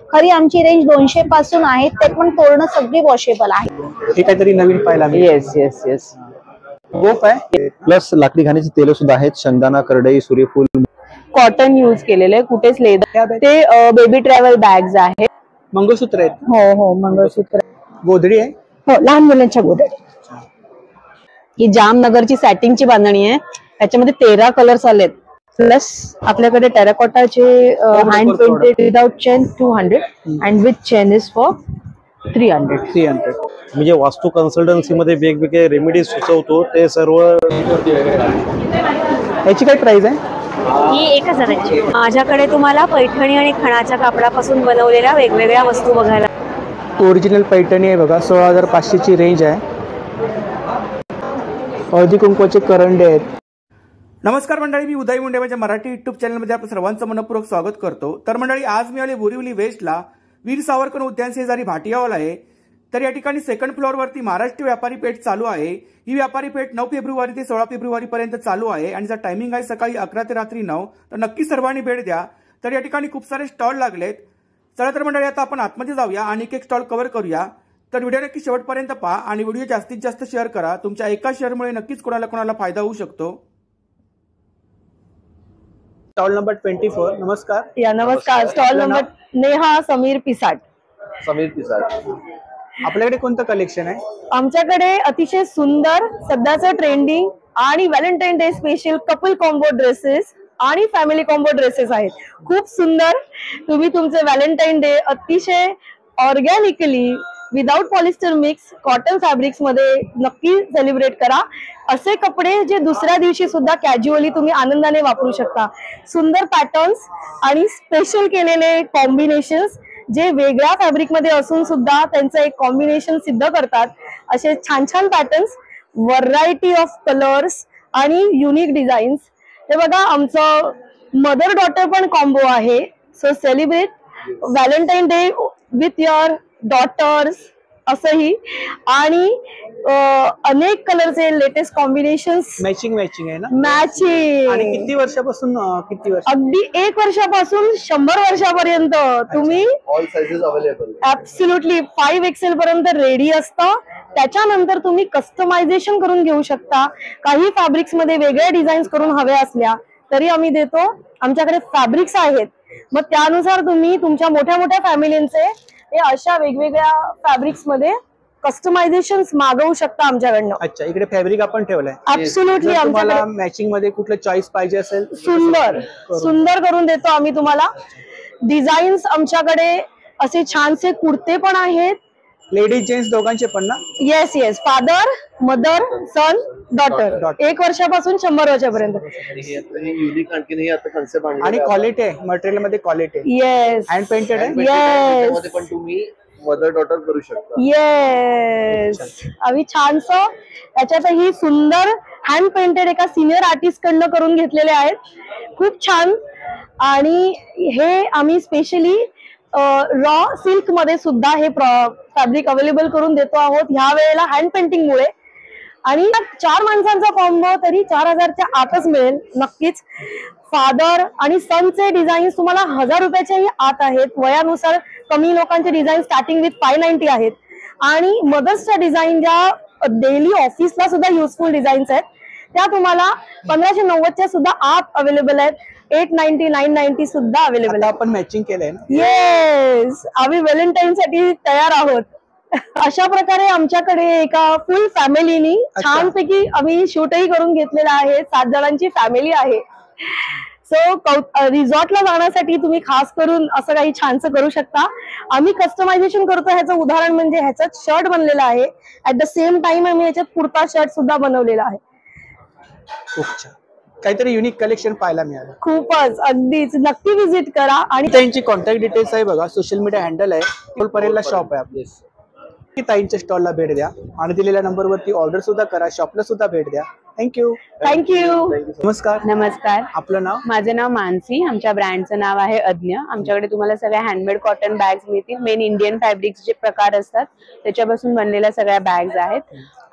खरी आमची रेंज 200 पासून आहे, ते पण पूर्ण सगळी वॉशेबल आहे. हे काहीतरी नवीन पाहिला मी. Yes yes yes. गोफ आहे प्लस लाकडी घाण्याची तेल सुद्धा आहेत, शेंगदाणा, करडई, सूर्यफूल. कॉटन यूज केलेले, कुठेच लेदर. ते बेबी ट्रॅव्हल बॅग्स आहेत. मंगळसूत्र आहेत. हो हो मंगळसूत्र. गोधडी आहे. हो लहान मुलांच्या गोधडी. ही जामनगरची सॅटिंगची बांधणी आहे, त्याच्यामध्ये 13 कलर्स आलेत. प्लस आपल्याकडे टेराकोटाचे hand painted without chain 200 and with chain is for 300. म्हणजे वास्तू कन्सल्टन्सी मध्ये वेगवेगळे रेमेडीज सुचवतो, ते सर्व. याची काय प्राइस आहे? ही 1000ची. माझ्याकडे तुम्हाला पैठणी आणि खणाच्या कापडापासून बनवलेल्या वेगवेगळ्या वस्तू बघायला. ओरिजिनल पैठणी आहे बघा, 16,500 ची रेंज आहे. हळदी कुंकवाचे करंडे आहेत. नमस्कार मंडळी, मी उदय मुंडे माझ्या मराठी युट्यूब चॅनलमध्ये आपलं सर्वांचं मनपूर्वक स्वागत करतो. तर मंडळी, आज मी आले बोरिवली वेस्टला, वीर सावरकर उद्यान शेजारी भाटिया हॉल आहे. तर या ठिकाणी सेकंड फ्लोअरवरती महाराष्ट्र व्यापारी पेठ चालू आहे. ही व्यापारी पेठ 9 फेब्रुवारी ते 16 फेब्रुवारी पर्यंत चालू आहे आणि जर टायमिंग आहे सकाळी 11 ते रात्री 9. तर नक्की सर्वांनी भेट द्या. तर या ठिकाणी खूप सारे स्टॉल लागलेत. चला तर मंडळी, आता आपण आतमध्ये जाऊया आणि एक एक स्टॉल कव्हर करूया. तर व्हिडिओ नक्की शेवटपर्यंत पहा आणि व्हिडिओ जास्तीत जास्त शेअर करा. तुमच्या एका शेअरमुळे नक्कीच कोणाला फायदा होऊ शकतो. Stall number 24. नमस्कार. या नमस्कार. Stall number Neha Sameer Pisat. आपल्याकडे कोणतं कलेक्शन आहे? आमच्याकडे अतिशय सुंदर सध्याचं ट्रेंडिंग आणि Valentine day special couple combo dresses आणि फॅमिली कॉम्बो ड्रेसेस आहेत. खूप सुंदर. तुम्ही तुमचे व्हॅलेंटाईन डे अतिशय organically without polyester mix cotton fabrics मध्ये नक्की सेलिब्रेट करा. असे कपडे जे दुसऱ्या दिवशी सुद्धा कॅज्युअली तुम्ही आनंदाने वापरू शकता. सुंदर पॅटर्न्स आणि स्पेशल केलेले कॉम्बिनेशन्स जे वेगळ्या फॅब्रिक मध्ये असून सुद्धा त्यांचं एक कॉम्बिनेशन सिद्ध करतात. असे छान छान पॅटर्न्स, व्हरायटी ऑफ कलर्स आणि युनिक डिझाईन्स. हे बघा, आमचं मदर डॉटर पण कॉम्बो आहे. So celebrate Valentine Day with your daughters असंही. आणि अनेक कलरचे लेटेस्ट कॉम्बिनेशन्स. मॅचिंग आहे ना? मॅचिंग. आणि किती वर्षापासून? किती वर्ष? अगदी 1 वर्षापासून 100 वर्षापर्यंत तुम्ही all sizes available. Absolutely 5XL पर्यंत रेडी असतं. त्याच्यानंतर तुम्ही कस्टमायझेशन करून घेऊ शकता. काही फॅब्रिक्स मध्ये वेगळ्या डिझाईन्स करून हव्या असल्या तरी आम्ही देतो. आमच्याकडे फॅब्रिक्स आहेत, मग त्यानुसार तुम्ही तुमच्या मोठ्या मोठ्या फॅमिलींचे हे अशा वेगवेगळ्या फॅब्रिक्स मध्ये कस्टमायझेशन मागवू शकता आमच्याकडनं. अच्छा, इकडे फॅब्रिक आपण ठेवलंय. ऍब्सोल्युटली. आमच्याकडे मॅचिंग मध्ये कुठलं चॉईस पाहिजे असेल सुंदर करून देतो आम्ही तुम्हाला. डिझाईन्स आमच्याकडे असे छानसे कुर्ते पण आहेत, लेडीज जेंट्स दोघांचे पण ना? Yes yes. फादर, मदर, सन, डॉटर. 1 वर्षापासून 100 वर्षापर्यंत. आणि क्वालिटी आहे, मटेरियल मध्ये क्वालिटी आहे. येस. हँड पेंटेड आहे. येस पण तुम्ही मदर डॉटर करू शकता. येस. आम्ही छानसं त्याच्यातही सुंदर हँड पेंटेड एका सिनियर आर्टिस्ट कडनं करून घेतलेले आहेत. खूप छान. आणि हे आम्ही स्पेशली रॉ सिल्क मध्ये सुद्धा हे फॅब्रिक अवेलेबल करून देतो आहोत ह्या वेळेला हँड पेंटिंग मुळे. आणि 4 माणसांचा कॉम्बो तरी 4000च्या आतच मिळेल नक्कीच. फादर आणि सनचे डिझाईन्स तुम्हाला 1000 रुपयाच्याही आत आहेत. वयानुसार कमी लोकांचे डिझाईन स्टार्टिंग विथ 590 आहेत. आणि मदर्सच्या डिझाईन ज्या डेली ऑफिसला सुद्धा युजफुल डिझाईन्स आहेत त्या तुम्हाला 1590च्या सुद्धा आत अवेलेबल आहेत. 890, 990 सुद्धा अवेलेबल आहे. आपण मॅचिंग केलंय ना? येस. आम्ही व्हॅलेंटाईन साठी तयार आहोत. अशा प्रकारे आमच्याकडे एका फुल फॅमिलीनी छानपैकी आम्ही शूटही करून घेतलेला आहे. 7 जणांची फॅमिली आहे. सो रिसॉर्टला जाण्यासाठी तुम्ही खास करून असं काही छानसं करू शकता. आम्ही कस्टमायझेशन करतो. ह्याचं उदाहरण म्हणजे ह्याच्यात शर्ट बनलेला आहे. ऍट द सेम टाइम आम्ही ह्याच्यात कुर्ता शर्ट सुद्धा बनवलेला आहे. खूप छान. काहीतरी युनिक कलेक्शन पाहायला मिळालं. खूपच. अगदीच. नक्की व्हिजिट करा. आणि त्यांची कॉन्टॅक्ट डिटेल्स आहे बघा, सोशल मीडिया हँडल आहे, टोल परेलला शॉप आहे आपले. ताईंच्या स्टॉलला भेट द्या आणि दिलेल्या नंबरवरती ऑर्डर सुद्धा करा. शॉपला सुद्धा भेट द्या. थँक्यू. नमस्कार. नमस्कार. आपलं नाव? माझं नाव मानसी. आमच्या ब्रँडचं नाव आहे अज्ञ. आमच्याकडे तुम्हाला सगळ्या हँडमेड कॉटन बॅग्स मिळतील. मेन इंडियन फॅब्रिक्स जे प्रकार असतात त्याच्यापासून बनलेल्या सगळ्या बॅग्स आहेत.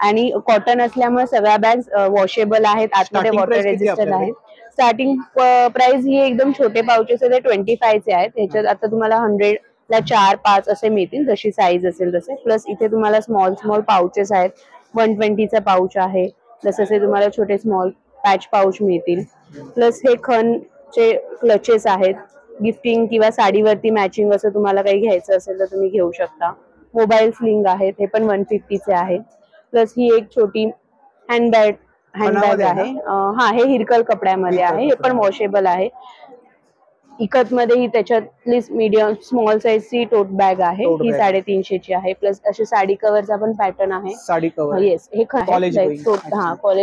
आणि कॉटन असल्यामुळे सगळ्या बॅग्स वॉशेबल आहेत. आतमध्ये वॉटर रेजिस्टंट आहेत. स्टार्टिंग प्राइस ही एकदम छोटे पाउचेस आहे, 25 चे आहेत. ह्याच्यात आता तुम्हाला 100 ला 4-5 असे मिळतील, जशी साईज असेल तसे. प्लस इथे तुम्हाला स्मॉल पाउचेस आहेत. 120चा पाऊच आहे. प्लस असे तुम्हाला छोटे स्मॉल पॅच पाऊच मिळतील. प्लस हे खनचे क्लचेस आहेत. गिफ्टिंग किंवा साडीवरती मॅचिंग असं तुम्हाला काही घ्यायचं असेल तर तुम्ही घेऊ शकता. मोबाईल स्लिंग आहेत, हे पण 150चे आहे. प्लस ही एक छोटी हँडबॅग आहे. हा, हे हिरकल कपड्यामध्ये आहे. हे पण वॉशेबल आहे. इकत मध्ये ही त्याच्यातली मीडियम स्मॉल साईजची टोट बॅग आहे. ही 350ची आहे. प्लस असे साडी कव्हरचा पण पॅटर्न आहे. साडी कव्हर, येस, हे कॉलेज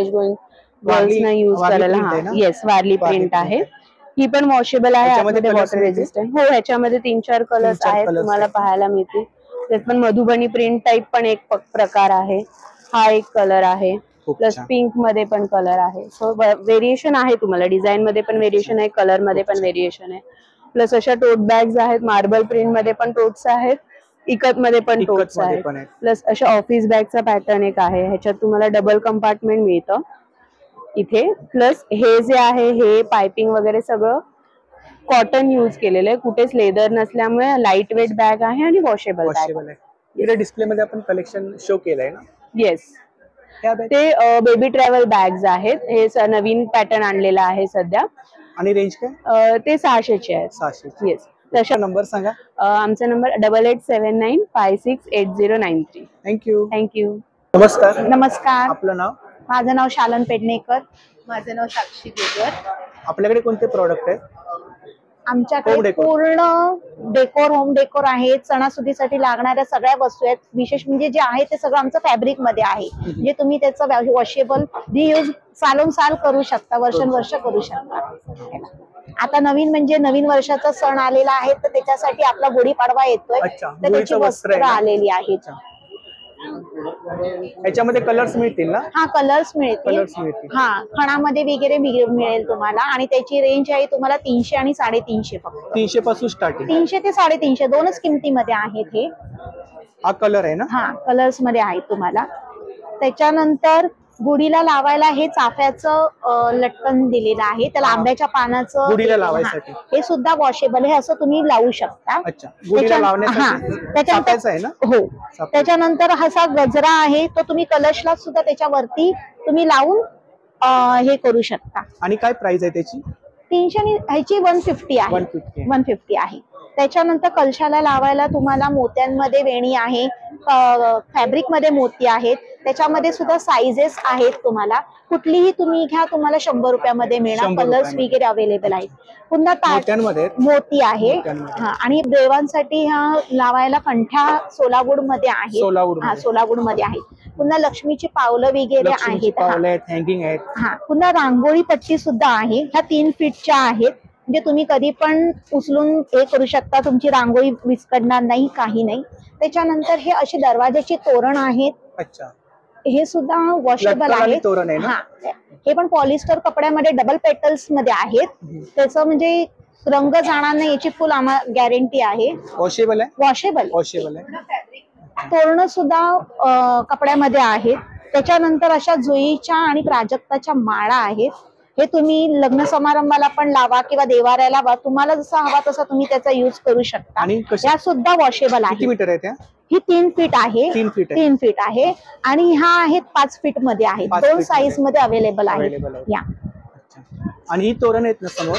गोईंग गर्ल्सना यूज करायला. हा, येस, वारली प्रिंट आहे. ही पण वॉशेबल आहे, आतमध्ये वॉटर रेजिस्टंट. हो, ह्याच्यामध्ये 3-4 कलर्स आहेत तुम्हाला पाहायला मिळतील. त्यात पण मधुबनी प्रिंट टाइप पण एक प्रकार आहे. हा एक कलर आहे. प्लस पिंक मध्ये पण कलर आहे. सो व्हेरिएशन आहे, तुम्हाला डिझाईन मध्ये पण व्हेरिएशन आहे, कलर मध्ये पण व्हेरिएशन आहे. प्लस अशा टोट बॅग्स आहेत. मार्बल प्रिंट मध्ये पण टोट्स आहेत. इकत मध्ये पण टोट्स आहेत. प्लस अशा ऑफिस बॅगचा पॅटर्न एक आहे. ह्याच्यात तुम्हाला डबल कंपार्टमेंट मिळतं इथे. प्लस हे जे आहे हे पायपिंग वगैरे सगळं कॉटन यूज केलेलं आहे. कुठेच लेदर नसल्यामुळे लाईट वेट बॅग आहे आणि वॉशेबल आहे. इकडे डिस्प्ले मध्ये आपण कलेक्शन शो केलंय ना. येस, ते बेबी ट्रॅव्हल बॅग्स आहेत. हे नवीन पॅटर्न आणलेला आहे सध्या. आणि रेंज काय? ते 600चे आहेत. 600. येस. तशा नंबर सांगा. आमचा नंबर 8879568093. थँक्यू. नमस्कार. नमस्कार. आपलं नाव? माझं नाव शालन पेडणेकर. माझं नाव साक्षी गेगर. आपल्याकडे कोणते प्रोडक्ट आहेत? आमच्याकडे पूर्ण डेकोर, होम डेकोर आहे. सणासुदीसाठी लागणाऱ्या सगळ्या वस्तू आहेत. विशेष म्हणजे जे आहे ते सगळं आमचं फॅब्रिक मध्ये आहे. म्हणजे तुम्ही त्याचं वॉशेबल रियूज साल करू शकता, वर्षानुवर्ष करू शकता. आता नवीन म्हणजे नवीन वर्षाचा सण आलेला आहे, तर त्याच्यासाठी आपला गुढीपाडवा येतोय, तर त्याची वस्त्र आलेली आहेत. याच्यामध्ये कलर्स मिळतील ना? हा, कलर्स मिळतील. हा, खणामध्ये वगैरे मिळेल तुम्हाला. आणि त्याची रेंज आहे तुम्हाला 300 आणि 350 फक्त. 300 पासून स्टार्टिंग. 300 ते 350 दोनच किमतीमध्ये आहेत हे. हा कलर आहे ना? हा, कलर्स मध्ये आहेत तुम्हाला. त्याच्यानंतर गुढीला लावायला हे चाफ्याचं लटकन दिलेलं आहे. त्याला आंब्याच्या पानाचं गुढीला लावायसाठी. हे सुद्धा वॉशेबल आहे, असं तुम्ही लावू शकता. हो. त्याच्यानंतर हा गजरा आहे, तो तुम्ही कलशला सुद्धा त्याच्यावरती तुम्ही लावून हे करू शकता. आणि काय प्राइस आहे त्याची? 300 ह्याची 150 आहे. 150 आहे. त्याच्यानंतर कलशाला लावायला तुम्हाला मोत्यांमध्ये वेणी आहे, फॅब्रिक मध्ये मोती आहेत. त्याच्यामध्ये सुद्धा साइजेस आहेत. तुम्हाला कुठलीही तुम्ही घ्या, तुम्हाला 100 रुपयामध्ये मिळणार. कलर्स वगैरे अवेलेबल आहेत. पुन्हा मोती आहे. आणि देवांसाठी लावायला कंठ्या सोलागुड मध्ये आहे. सोलागुड मध्ये आहे. पुन्हा लक्ष्मीची पावलं वगैरे आहेत. पुन्हा रांगोळी पट्टी सुद्धा आहे. ह्या 3 फीटच्या आहेत. म्हणजे तुम्ही कधी पण उचलून हे करू शकता, तुमची रांगोळी विस्कटणार नाही, काही नाही. त्याच्यानंतर हे अशी दरवाजाची तोरण आहेत. हे सुद्धा वॉशेबल आहेत. हे पण पॉलिस्टर कपड्यामध्ये डबल पेटल्स मध्ये आहेत. त्याचं म्हणजे रंग जाणार नाही याची फुल आम्हाला गॅरंटी आहे. वॉशेबल तोरण सुद्धा कपड्यामध्ये आहेत. त्याच्यानंतर अशा जुईच्या आणि प्राजक्ताच्या माळा आहेत. हे तुम्ही लग्न समारंभाला पण लावा किंवा देवाऱ्याला लावा, तुम्हाला जसा हवा तसा तुम्ही त्याचा युज करू शकता. या सुद्धा वॉशेबल आहे. ही 3 फीट आहे. 3 फीट आहे. आणि ह्या आहेत 5 फीट मध्ये आहेत. 2 साईज मध्ये अवेलेबल आहेत या. आणि ही तोरण आहेत ना समोर,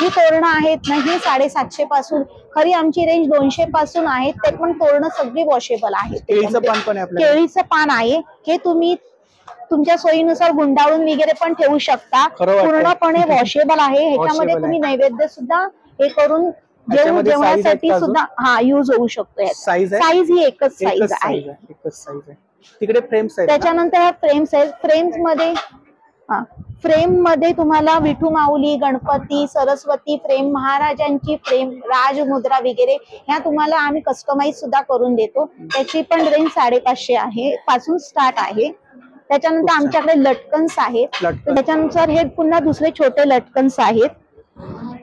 ही तोरणं आहेत ना, ही 750 पासून, खरी आमची रेंज 200 पासून आहे. ते पण तोरणं सगळी वॉशेबल आहेत. केळीचं पान आहे. हे तुम्ही तुमच्या सोयीनुसार गुंडाळून वगैरे पण ठेवू शकता. पूर्णपणे वॉशेबल आहे. ह्याच्यामध्ये तुम्ही नैवेद्य सुद्धा हे करून जेवणासाठी सुद्धा युज होऊ शकतो. साईज ही एकच साईज आहे. तिकडे फ्रेम्स आहेत. त्याच्यानंतर ह्या फ्रेम्स आहेत. फ्रेम मध्ये तुम्हाला विठू माऊली, गणपती, सरस्वती फ्रेम, महाराजांची फ्रेम, राजमुद्रा वगैरे ह्या तुम्हाला आम्ही कस्टमाइज सुद्धा करून देतो. त्याची पण रेंज 550 आहे पासून स्टार्ट आहे. त्याच्यानंतर आमच्याकडे लटकन्स आहेत. त्याच्यानुसार हे पुन्हा दुसरे छोटे लटकन्स आहेत.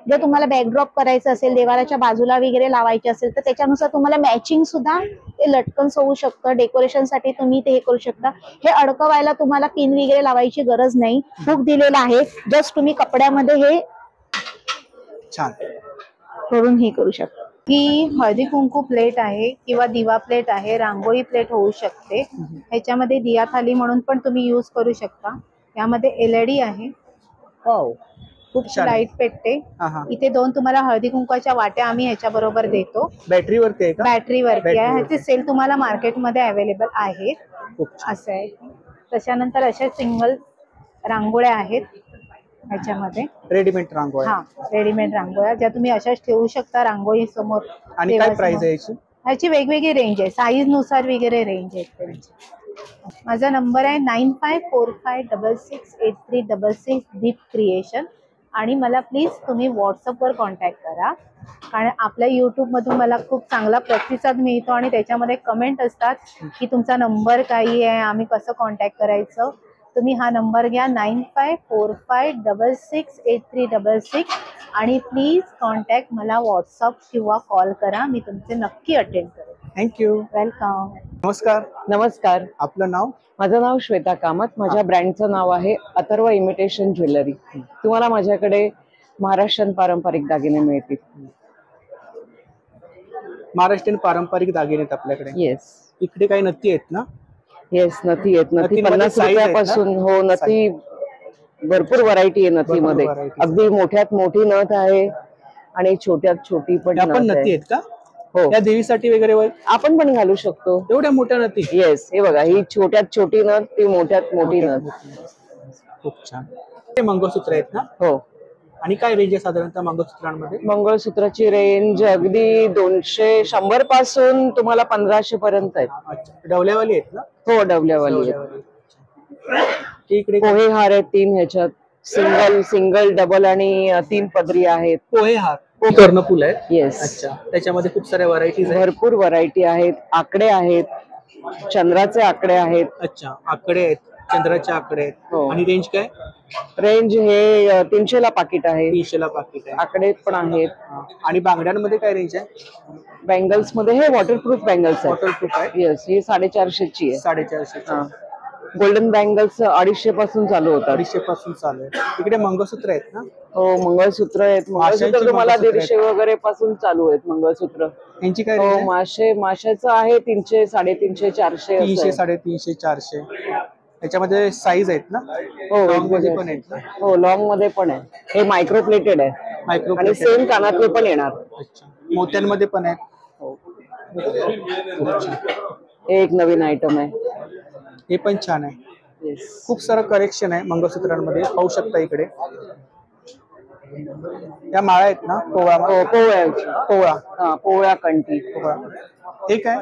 जर तुम्हाला बॅकड्रॉप करायचं असेल, देवाराच्या बाजूला वगैरे लावायचे असेल, तर त्याच्यानुसार तुम्हाला मॅचिंग सुद्धा ते लटकन्स होऊ शकतं. डेकोरेशन साठी तुम्ही ते हे करू शकता. हे अडकवायला तुम्हाला पिन वगैरे लावायची गरज नाही. हुक दिलेला आहे. जस्ट तुम्ही कपड्यामध्ये हे छान करून हे करू शकता. ही हळदी कुंकू प्लेट आहे किंवा दिवा प्लेट आहे, रांगोळी प्लेट होऊ शकते. ह्याच्यामध्ये दिया थाली म्हणून पण तुम्ही यूज करू शकता. यामध्ये LED आहे, वाव, खूप छान. लाईट पेटते. इथे 2 तुम्हाला हळदी कुंकाच्या वाट्या आम्ही ह्याच्या बरोबर देतो. बॅटरीवरती आहे का? बॅटरीवरती आहे. ह्याचे सेल तुम्हाला मार्केटमध्ये अवेलेबल आहेत. असं आहे. त्याच्यानंतर अशा सिंगल रांगोळ्या आहेत ह्याच्यामध्ये, रेडीमेड रांगोळ्या. रेडीमेड रांगोळ्या ज्या तुम्ही अशाच ठेवू शकता रांगोळी समोर. आणि काय प्राइस आहे याची? ह्याची वेगवेगळी रेंज आहे, साईज नुसार वगैरे रेंज आहे त्यांची. माझा नंबर आहे 9545668366 दीप क्रिएशन. आणि मला प्लीज तुम्ही व्हॉट्सअपवर कॉन्टॅक्ट करा, कारण आपल्या यूट्यूबमधून मला खूप चांगला प्रतिसाद मिळतो आणि त्याच्यामध्ये कमेंट असतात की तुमचा नंबर काही आहे, आम्ही कसं कॉन्टॅक्ट करायचं. तुम्ही हा नंबर घ्या 9545668366 आणि प्लीज कॉन्टॅक्ट मला व्हॉट्सअप किंवा कॉल करा. मी तुमचे नक्की अटेंड करेन. थँक्यू. वेलकम. नमस्कार. नमस्कार, आपलं नाव? माझं नाव श्वेता कामत. माझ्या ब्रँडचं नाव आहे अथर्व इमिटेशन ज्वेलरी. तुम्हाला माझ्याकडे महाराष्ट्रीयन पारंपरिक दागिने मिळतील. महाराष्ट्रीयन पारंपरिक दागिने आहेत आपल्याकडे. येस. इकडे काही नथी आहेत ना? येस, नथी आहेत. नथी 50 रुपयापासून. हो, नथी भरपूर व्हरायटी आहे नथीमध्ये. अगदी मोठ्यात मोठी नथ आहे आणि छोट्यात छोटी पण नथी आहेत का? हो. या देवीसाठी वगैरे आपण पण घालू शकतो. एवढ्या मोठ्या नथी? येस. हे बघा, ही छोट्यात छोटी नथ, ती मोठ्यात मोठी नथ. खूप छान. हे मंगळसूत्र आहेत ना? हो. आणि काय रेंज आहे साधारणतः मंगळसूत्रांमध्ये? मंगळसूत्राची रेंज अगदी 200-100 पासून तुम्हाला 1500 पर्यंत आहे. डवल्यावाली आहेत ना? हो, डबल्यावाली आहेत. इकडे पोहे हार आहेत 3 ह्याच्यात. सिंगल डबल आणि 3 पदरी आहेत. पोहे हार कर्णफूल आहेत. येस. अच्छा, त्याच्यामध्ये खूप साऱ्या व्हरायटीज आहेत. भरपूर व्हरायटी आहेत. आकडे आहेत, चंद्राचे आकडे आहेत. अच्छा, आकडे आहेत, चंद्राचे आकडे आहेत. हो. आणि रेंज काय? रेंज हे 300 ला पाकिट आहे. 300 ला पाकिट आहे. आकडे पण आहेत. आणि बांगड्यांमध्ये काय रेंज आहे? बँगल्स मध्ये हे वॉटरप्रूफ बँगल्स आहेत. वॉटरप्रूफ आहे. येस, ही 450 ची आहे. 450. गोल्डन बँगल्स 250 पासून चालू होतात. 250 पासून चालू आहे. इकडे मंगळसूत्र आहेत ना? हो, मंगळसूत्र आहेत. मंगळसूत्र तुम्हाला 150 वगैरे पासून चालू आहेत मंगळसूत्र. यांची काय? हो, माशाचं आहे 300, 350, 400. 300, 350, 400. याच्यामध्ये साईज आहेत ना? हो, लॉंग मध्ये पण आहेत ना? हो, लॉंग मध्ये पण आहे. हे मायक्रो प्लेटेड आहे. आणि सेम कानातले पण येणार. अच्छा, मोत्यांमध्ये पण आहेत. हे एक नवीन आयटम आहे. हे पण छान आहे. खूप सारं कलेक्शन आहे मंगळसूत्रांमध्ये, पाहू शकता इकडे. या माळा आहेत ना? पोवळा. पोवळा कंठी. हे काय?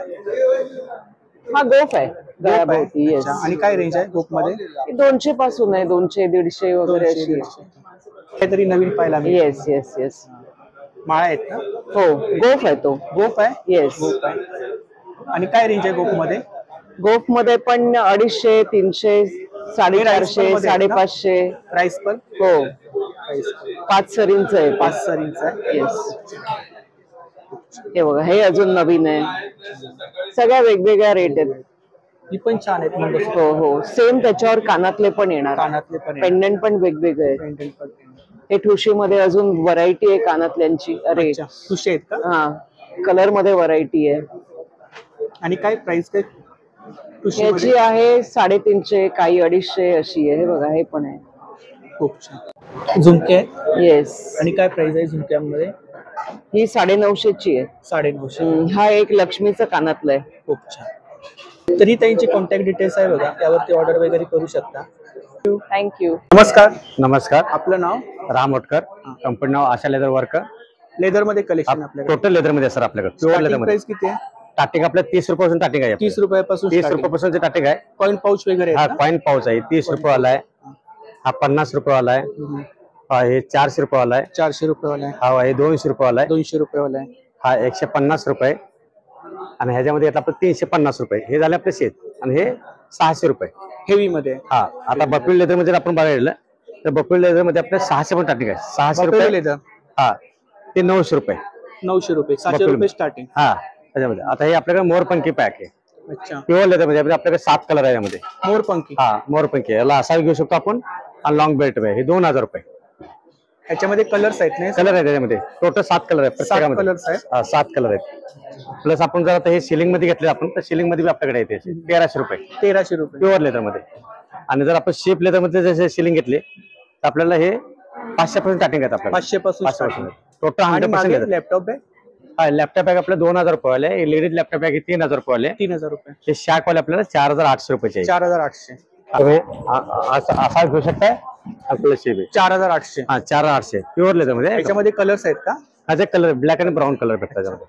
हा गोफ आहे गळ्याभोवती. येस. आणि काय रेंज आहे गोफ मध्ये? 200 पासून आहे. 200, 150 वगैरे अशी. काहीतरी नवीन पाहिला मी. Yes yes yes. माळा आहेत ना? हो, गोफ आहे तो. गोफ आहे? येस. गोफ आहे. आणि काय रेंज आहे गोफ मध्ये? गोफ मध्ये पण 250, 300, 450, 550. प्राइस पण? हो. 5 सरींच आहे. 5 सरींच आहे. येस. हे बघा, हे अजून नवीन आहे. सगळ्या वेगवेगळ्या रेट आहेत. ही पण छान आहेत मंगळसूत्र. हो हो, सेम त्याच्यावर कानातले पण येणार. कानातले पण, पेंडंट पण वेगवेगळे आहेत. पेंडंट पण. हे ठुशी मध्ये अजून व्हरायटी आहे कानातल्यांची. अरे ठुशी आहेत का? हा, कलर मध्ये व्हरायटी आहे. आणि काय प्राइस काय? याची आहे 350, काही 250 अशी आहे. हे बघा, हे पण आहे. खूप छान. झुमके आहेत? येस. आणि काय प्राइस आहे झुमक्यांमध्ये? ही 950 ची आहे. 950. हा एक लक्ष्मीचं कानातलं आहे. खूप छान. तरी त्यांची कॉन्टॅक्ट डिटेल्स आहे बघा, त्यावरती ऑर्डर वगैरे करू शकता. थँक्यू. नमस्कार. नमस्कार. आपलं नाव? राम ओटकर. कंपनी नाव आशा लेदर वर्क. लेदर मध्ये कलेक्शन आपल्याकडे? टोटल लेदर मध्ये सर आपल्याकडे. प्युअर लेदर मध्ये. प्राइस किती आहे? स्टार्टिंग आपल्या 30 रुपयापासून स्टार्टिंग आहे. 30 रुपयापासून? 30 रुपयापासून स्टार्टिंग आहे. कॉइन पाऊच वगैरे? हा, कॉइन पाऊच आहे. 30 रुपये वाला आहे. हा 50 रुपये वाला आहे. हा हे 400 रुपये वाला आहे. 400 रुपये वाला आहे. हा हे 200 रुपये वाला आहे. 200 रुपये वाला आहे. हा 150 रुपये. आणि ह्याच्यामध्ये आपलं 350 रुपये. हे झाले आपले शेत. आणि हे 600 रुपये हेवी मध्ये. हा, आता बपिल लेदर मध्ये आपण बघायला तर बपिल लेदर मध्ये आपल्या 600 पण स्टार्टिंग आहे. 600 रुपये लेदर. हा, ते 900 रुपये. 900 रुपये. 700 रुपये स्टार्टिंग. हा, त्याच्यामध्ये आता हे आपल्याकडे मोरपंखी पॅक आहे. अच्छा. प्युअर लेदर मध्ये आपल्याकडे 7 कलर आहे यामध्ये. मोरपंखी? हा, मोरपंखी. याला असा घेऊ शकतो आपण. आणि लॉंग बेल्ट आहे. हे 2000 रुपये. ह्याच्यामध्ये कलर्स आहेत ना? कलर आहे त्याच्यामध्ये टोटल 7 कलर आहेत प्रत्येकामध्ये. कलर्स आहेत. 7 कलर आहेत. प्लस आपण जर आता हे सिलिंग मध्ये घेतले आपण तर सिलिंग मध्ये आपल्याकडे येते 1300 रुपये. 1300 रुपये प्युअर लेदर मध्ये. आणि जर आपण शेप लेदर मध्ये जसे सिलिंग घेतले तर आपल्याला हे 500 पासून स्टार्टिंग आहेत आपल्याला. 500 पासून टोटल 100% लॅपटॉप आहे. हा लॅपटॉप बॅग आपल्याला 2000 रुपये वाले. लेडीज लॅपटॉप बॅग 3000 रुपये वाले. 3000 रुपये. हे शॅक वाले आपल्याला 4800 रुपयाचे. 4800. असा घेऊ शकताय आपल्याला शेप आहे 4800. हा 4800 प्युअर लेदर मध्ये. याच्यामध्ये कलर्स आहेत का? हा कलर ब्लॅक आणि ब्राऊन कलर भेटतात त्याच्यामध्ये.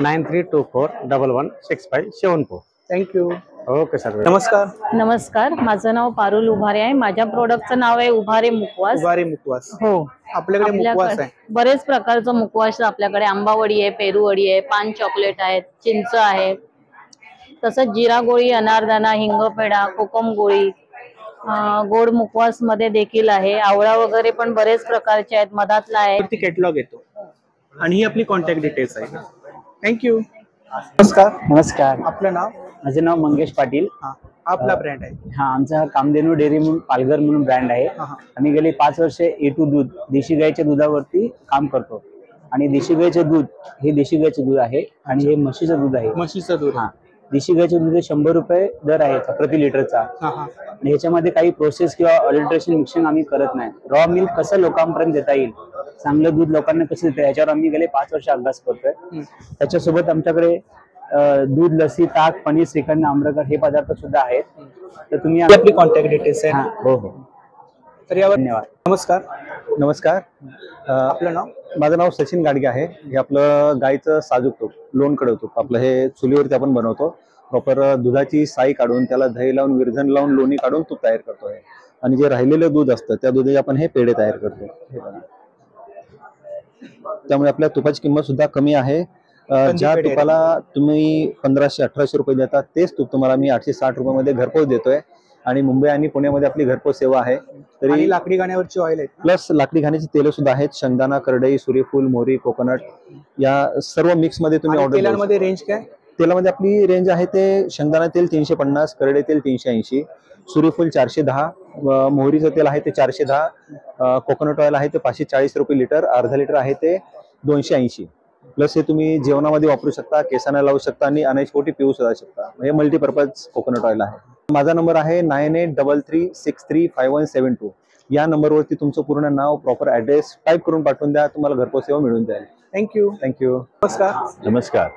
9324116574. थँक्यू. Okay sir. नमस्कार. नमस्कार, माझं नाव पारुल उभारे आहे. माझ्या प्रोडक्टचं नाव आहे उभारे मुखवास. उभारे मुखवास. हो, आपल्याकडे मुखवास आहे. बरेच प्रकारचं मुखवास आपल्याकडे. आंबावडी आहे, पेरूवडी आहे, पान चॉकलेट आहेत, चिंच आहे, तसंच जिरा गोळी, अनारदाना, हिंगपेढा, कोकम गोळी, गोड मुखवास मध्ये देखील आहे. आवळा वगैरे पण बरेच प्रकारचे आहेत. मधातला आहे. कॅटलॉग येतो आणि ही आपली कॉन्टॅक्ट डिटेल्स आहे. थँक्यू. नमस्कार. नमस्कार, आपलं नाव? माझे नाव मंगेश पाटील. आपला ब्रँड आहे? हा, आमचा कामधेनू डेअरी म्हणून पालघर म्हणून ब्रँड आहे. आम्ही गेली 5 वर्षे A2 दूध देशी गाईच्या दुधावरती काम करतो. आणि देशी गाईचे दूध हे देशी गाईचे दूध आहे आणि हे म्हशीचं दूध आहे. म्हशीचं दूध. हा, देशी गाईचे दूध 100 रुपये दर आहे प्रति लिटरचा. आणि ह्याच्यामध्ये काही प्रोसेस किंवा अल्ट्रेशन मिक्सिंग आम्ही करत नाही. रॉ मिल्क कसं लोकांपर्यंत देता येईल, चांगलं दूध लोकांना कसं देता येईल, याच्यावर आम्ही गेले 5 वर्ष अभ्यास करतोय. त्याच्यासोबत आमच्याकडे दूध, लस्सी, ताक, पनीर, श्रीखंड, आम्रखंड हे पदार्थ सुद्धा आहेत. तर तुम्ही आपली कॉन्टॅक्ट डिटेल्स आहे. हो हो. तर यावर धन्यवाद. नमस्कार. नमस्कार. आपलं नाव? माझं नाव सचिन गाडगे आहे. हे आपलं गाईचं साजूक तूप, लोणकडं तूप आपलं हे चुलीवरती आपण बनवतो. प्रॉपर दुधाची साई काढून त्याला दही लावून विरझण लावून लोणी काढून तूप तयार करतो आहे. आणि जे राहिलेलं दूध असतं त्या दुधाचे आपण हे पेढे तयार करतो. त्यामुळे आपल्या तुपाची किंमत सुद्धा कमी आहे. ज्या तुपाला तुम्ही 1500-1800 रुपये देतात तेच तूप तुम्हाला मी 860 रुपयामध्ये घरपोच देतोय. आणि मुंबई आणि पुण्यामध्ये आपली घरपोच सेवा आहे. तरी लाकडी घाण्यावरची ऑइल आहे प्लस लाकडी घाण्याची तेल सुद्धा आहेत. शेंगदाणा, करडई, सूर्यफूल, मोहरी, कोकोनट या सर्व मिक्स मध्ये तुम्ही ऑर्डर. तेलामध्ये रेंज काय? तेलामध्ये आपली रेंज आहे ते शेंगदाणा तेल 350, करडई तेल 380, सूर्यफूल 410, मोहरीचं तेल आहे ते 410, कोकोनट ऑइल आहे ते 540 रुपये लिटर, अर्धा लिटर आहे ते 280. प्लस हे तुम्ही जेवणामध्ये वापरू शकता, केसांना लावू शकता आणि अनैसपोटी पिऊ सुद्धा शकता. हे मल्टीपर्पज कोकोनट ऑइल आहे. माझा नंबर आहे 9833635172. या नंबरवरती तुमचं पूर्ण नाव, प्रॉपर ऍड्रेस टाईप करून पाठवून द्या. तुम्हाला घरपोच सेवा मिळून जाईल. थँक्यू. थँक्यू. नमस्कार. नमस्कार.